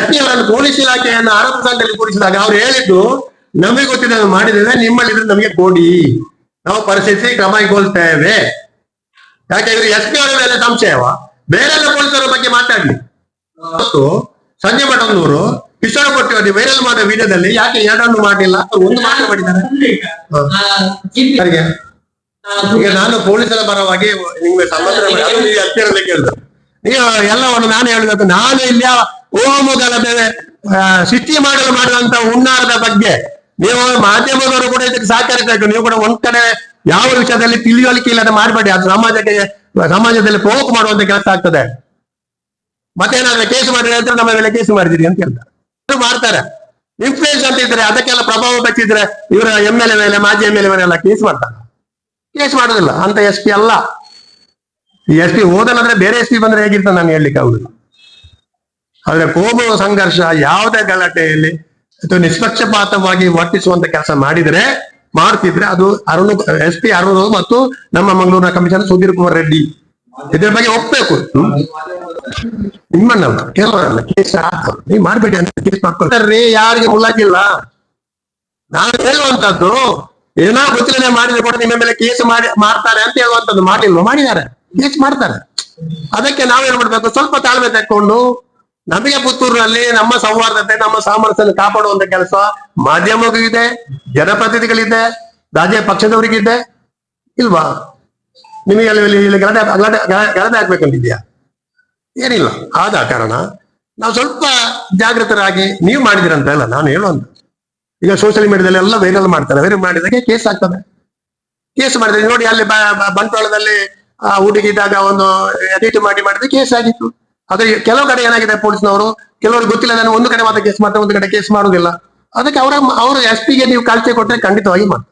SP ಅವರನ್ನು ಪೊಲೀಸ್ ಇಲಾಖೆಯನ್ನು ಆರೋಪ ಸಂಖ್ಯೆಯಲ್ಲಿ ಕೂಡಿಸಿದಾಗ ಅವ್ರು ಹೇಳಿದ್ದು, ನಮಗೆ ಗೊತ್ತಿದೆ ಮಾಡಿದ್ರೆ ನಿಮ್ಮಲ್ಲಿ ಇದ್ರೆ ನಮಗೆ ಕೊಡಿ, ನಾವು ಪರಿಸ್ಥಿತಿ ಕ್ರಮ ಕೈಗೊಳ್ತೇವೆ. ಯಾಕೆಂದ್ರೆ SP ಅವರ ಮೇಲೆ ಸಂಶಯವ, ಬೇರೆಲ್ಲ ಪೊಲೀಸರ ಬಗ್ಗೆ ಮಾತಾಡ್ಲಿ. ಸಂಜೆ ಮಠದವರು ಕಿಶೋರ ಕೊಟ್ಟಿದ್ದಾರೆ ವೈರಲ್ ಮಾಡೋ ವಿಡಿಯೋದಲ್ಲಿ ಯಾಕೆ ಎರಡನ್ನು ಮಾಡಿಲ್ಲ, ಒಂದು ಮಾತ್ರ ಮಾಡಿದ್ದಾರೆ. ಈಗ ನಾನು ಪೊಲೀಸರ ಪರವಾಗಿ ನಿಮ್ಗೆ ಸಂಬಂಧ ಹತ್ತಿರದಲ್ಲಿ ಕೇಳಿದ್ರು, ನೀವು ಎಲ್ಲವನ್ನು ನಾನು ಹೇಳಬೇಕು. ನಾನು ಇಲ್ಲಿ ಹೋಮಗಳ ಸೃಷ್ಟಿ ಮಾಡಲು ಮಾಡುವಂತ ಹುನ್ನಾರದ ಬಗ್ಗೆ ನೀವು ಮಾಧ್ಯಮದವರು ಕೂಡ ಇದಕ್ಕೆ ಸಹಕರಿಸಬೇಕು. ನೀವು ಕೂಡ ಒಂದ್ ಕಡೆ ಯಾವ ವಿಷಯದಲ್ಲಿ ತಿಳಿಯೋಲಿಕ್ಕೆ ಇಲ್ಲದ ಮಾಡಬೇಡಿ. ಅದು ಸಮಾಜದಲ್ಲಿ ಪ್ರೋಕ್ ಮಾಡುವಂತ ಕೆಲಸ ಆಗ್ತದೆ. ಮತ್ತೇನಾದ್ರೆ ಕೇಸ್ ಮಾಡಿದ್ರೆ ಅಂತ ನಮ್ಮ ಮೇಲೆ ಕೇಸ್ ಮಾಡಿದಿರಿ ಅಂತ ಹೇಳ್ತಾರೆ. ಮಾಡ್ತಾರೆ. ಇನ್ಫ್ಲೂಯೆನ್ಸ್ ಅಂತ ಇದ್ರೆ, ಅದಕ್ಕೆಲ್ಲ ಪ್ರಭಾವ ಬಚ್ಚಿದ್ರೆ ಇವರ MLA ಮೇಲೆ, ಮಾಜಿ MLA ಮೇಲೆ ಎಲ್ಲ ಕೇಸ್ ಮಾಡ್ತಾರೆ. ಕೇಸ್ ಮಾಡೋದಿಲ್ಲ ಅಂತ SP ಅಲ್ಲ. ಈ SP ಹೋದನಂದ್ರೆ ಬೇರೆ SP ಬಂದ್ರೆ ಹೇಗಿರ್ತ ನಾನು ಹೇಳಲಿಕ್ಕೆ ಆಗುದಿಲ್ಲ. ಆದ್ರೆ ಕೋಮು ಸಂಘರ್ಷ ಯಾವುದೇ ಗಲಾಟೆಯಲ್ಲಿ ಅಥವಾ ನಿಷ್ಪಕ್ಷಪಾತವಾಗಿ ವರ್ತಿಸುವಂತ ಕೆಲಸ ಮಾಡ್ತಿದ್ರೆ ಅದು SP ಅರುಣ್ ಮತ್ತು ನಮ್ಮ ಮಂಗಳೂರಿನ ಕಮಿಷನರ್ ಸುಧೀರ್ ಕುಮಾರ್ ರೆಡ್ಡಿ ಇದ್ರ ಬಗ್ಗೆ ಒಪ್ಬೇಕು. ನಿಮ್ಮನ್ನಲ್ಲ, ಕೆಲವರಲ್ಲ ಕೇಸ್ ನೀವು ಮಾಡ್ಬೇಡಿ ಅಂತ ಕೇಸ್ ಮಾಡ್ಕೊಳ್ತಾರ್ರಿ. ಯಾರಿಗೆ ಮುಲಾಜಿಲ್ಲ. ನಾನು ಹೇಳುವಂತದ್ದು ಏನೋ ಗೊತ್ತಿಲ್ಲದೆ ಮಾಡಿದ್ರೆ ಕೂಡ ನಿಮ್ಮ ಮೇಲೆ ಕೇಸ್ ಮಾಡ್ತಾರೆ ಅಂತ ಹೇಳುವಂತದ್ದು. ಮಾಡಿದ್ದಾರೆ, ಕೇಸ್ ಮಾಡ್ತಾರೆ. ಅದಕ್ಕೆ ನಾವೇನ್ ಮಾಡ್ಬೇಕು, ಸ್ವಲ್ಪ ತಾಳ್ಮೆ ತಕ್ಕೊಂಡು ನಮಗೆ ಪುತ್ತೂರಿನಲ್ಲಿ ನಮ್ಮ ಸೌಹಾರ್ದತೆ, ನಮ್ಮ ಸಾಮರ್ಥ್ಯ ಕಾಪಾಡುವಂತ ಕೆಲಸ ಮಾಧ್ಯಮಕ್ಕೂ ಇದೆ, ಜನಪ್ರತಿನಿಧಿಗಳಿದೆ, ರಾಜ್ಯ ಪಕ್ಷದವರಿಗಿದೆ ಇಲ್ವಾ? ನಿಮಗೆ ಅಲ್ಲಿ ಗಲಾಟೆ ಆಗ್ಬೇಕಂತಿದ್ಯಾ? ಏನಿಲ್ಲ. ಆದ ಕಾರಣ ನಾವು ಸ್ವಲ್ಪ ಜಾಗೃತರಾಗಿ ನೀವು ಮಾಡಿದಿರಂತ ಅಲ್ಲ ನಾನು ಹೇಳುವಂತ. ಈಗ ಸೋಷಿಯಲ್ ಮೀಡಿಯಾದಲ್ಲಿ ಎಲ್ಲ ವೈರಲ್ ಮಾಡ್ತಾರೆ, ವೈರಲ್ ಮಾಡಿದಾಗೆ ಕೇಸ್ ಆಗ್ತದೆ. ಕೇಸ್ ಮಾಡಿದ್ರೆ ನೋಡಿ ಅಲ್ಲಿ ಬಂಟ್ವಾಳದಲ್ಲಿ ಆ ಹುಡುಗಿ ಇದ್ದಾಗ ಒಂದು ಎಡಿಟ್ ಮಾಡಿದ್ರೆ ಕೇಸ್ ಆಗಿತ್ತು. ಆದ್ರೆ ಕೆಲವು ಕಡೆ ಏನಾಗಿದೆ, ಪೊಲೀಸ್ನವರು ಕೆಲವರು ಗೊತ್ತಿಲ್ಲ, ನಾನು ಒಂದು ಕಡೆ ಮಾತ್ರ ಕೇಸ್ ಮಾಡ್ತಾರೆ, ಒಂದು ಕಡೆ ಕೇಸ್ ಮಾಡುದಿಲ್ಲ. ಅದಕ್ಕೆ ಅವರ ಎಸ್ ಪಿಗೆ ನೀವು ಕಾಳಜಿ ಕೊಟ್ಟರೆ ಖಂಡಿತವಾಗಿ ಮಾಡಿ.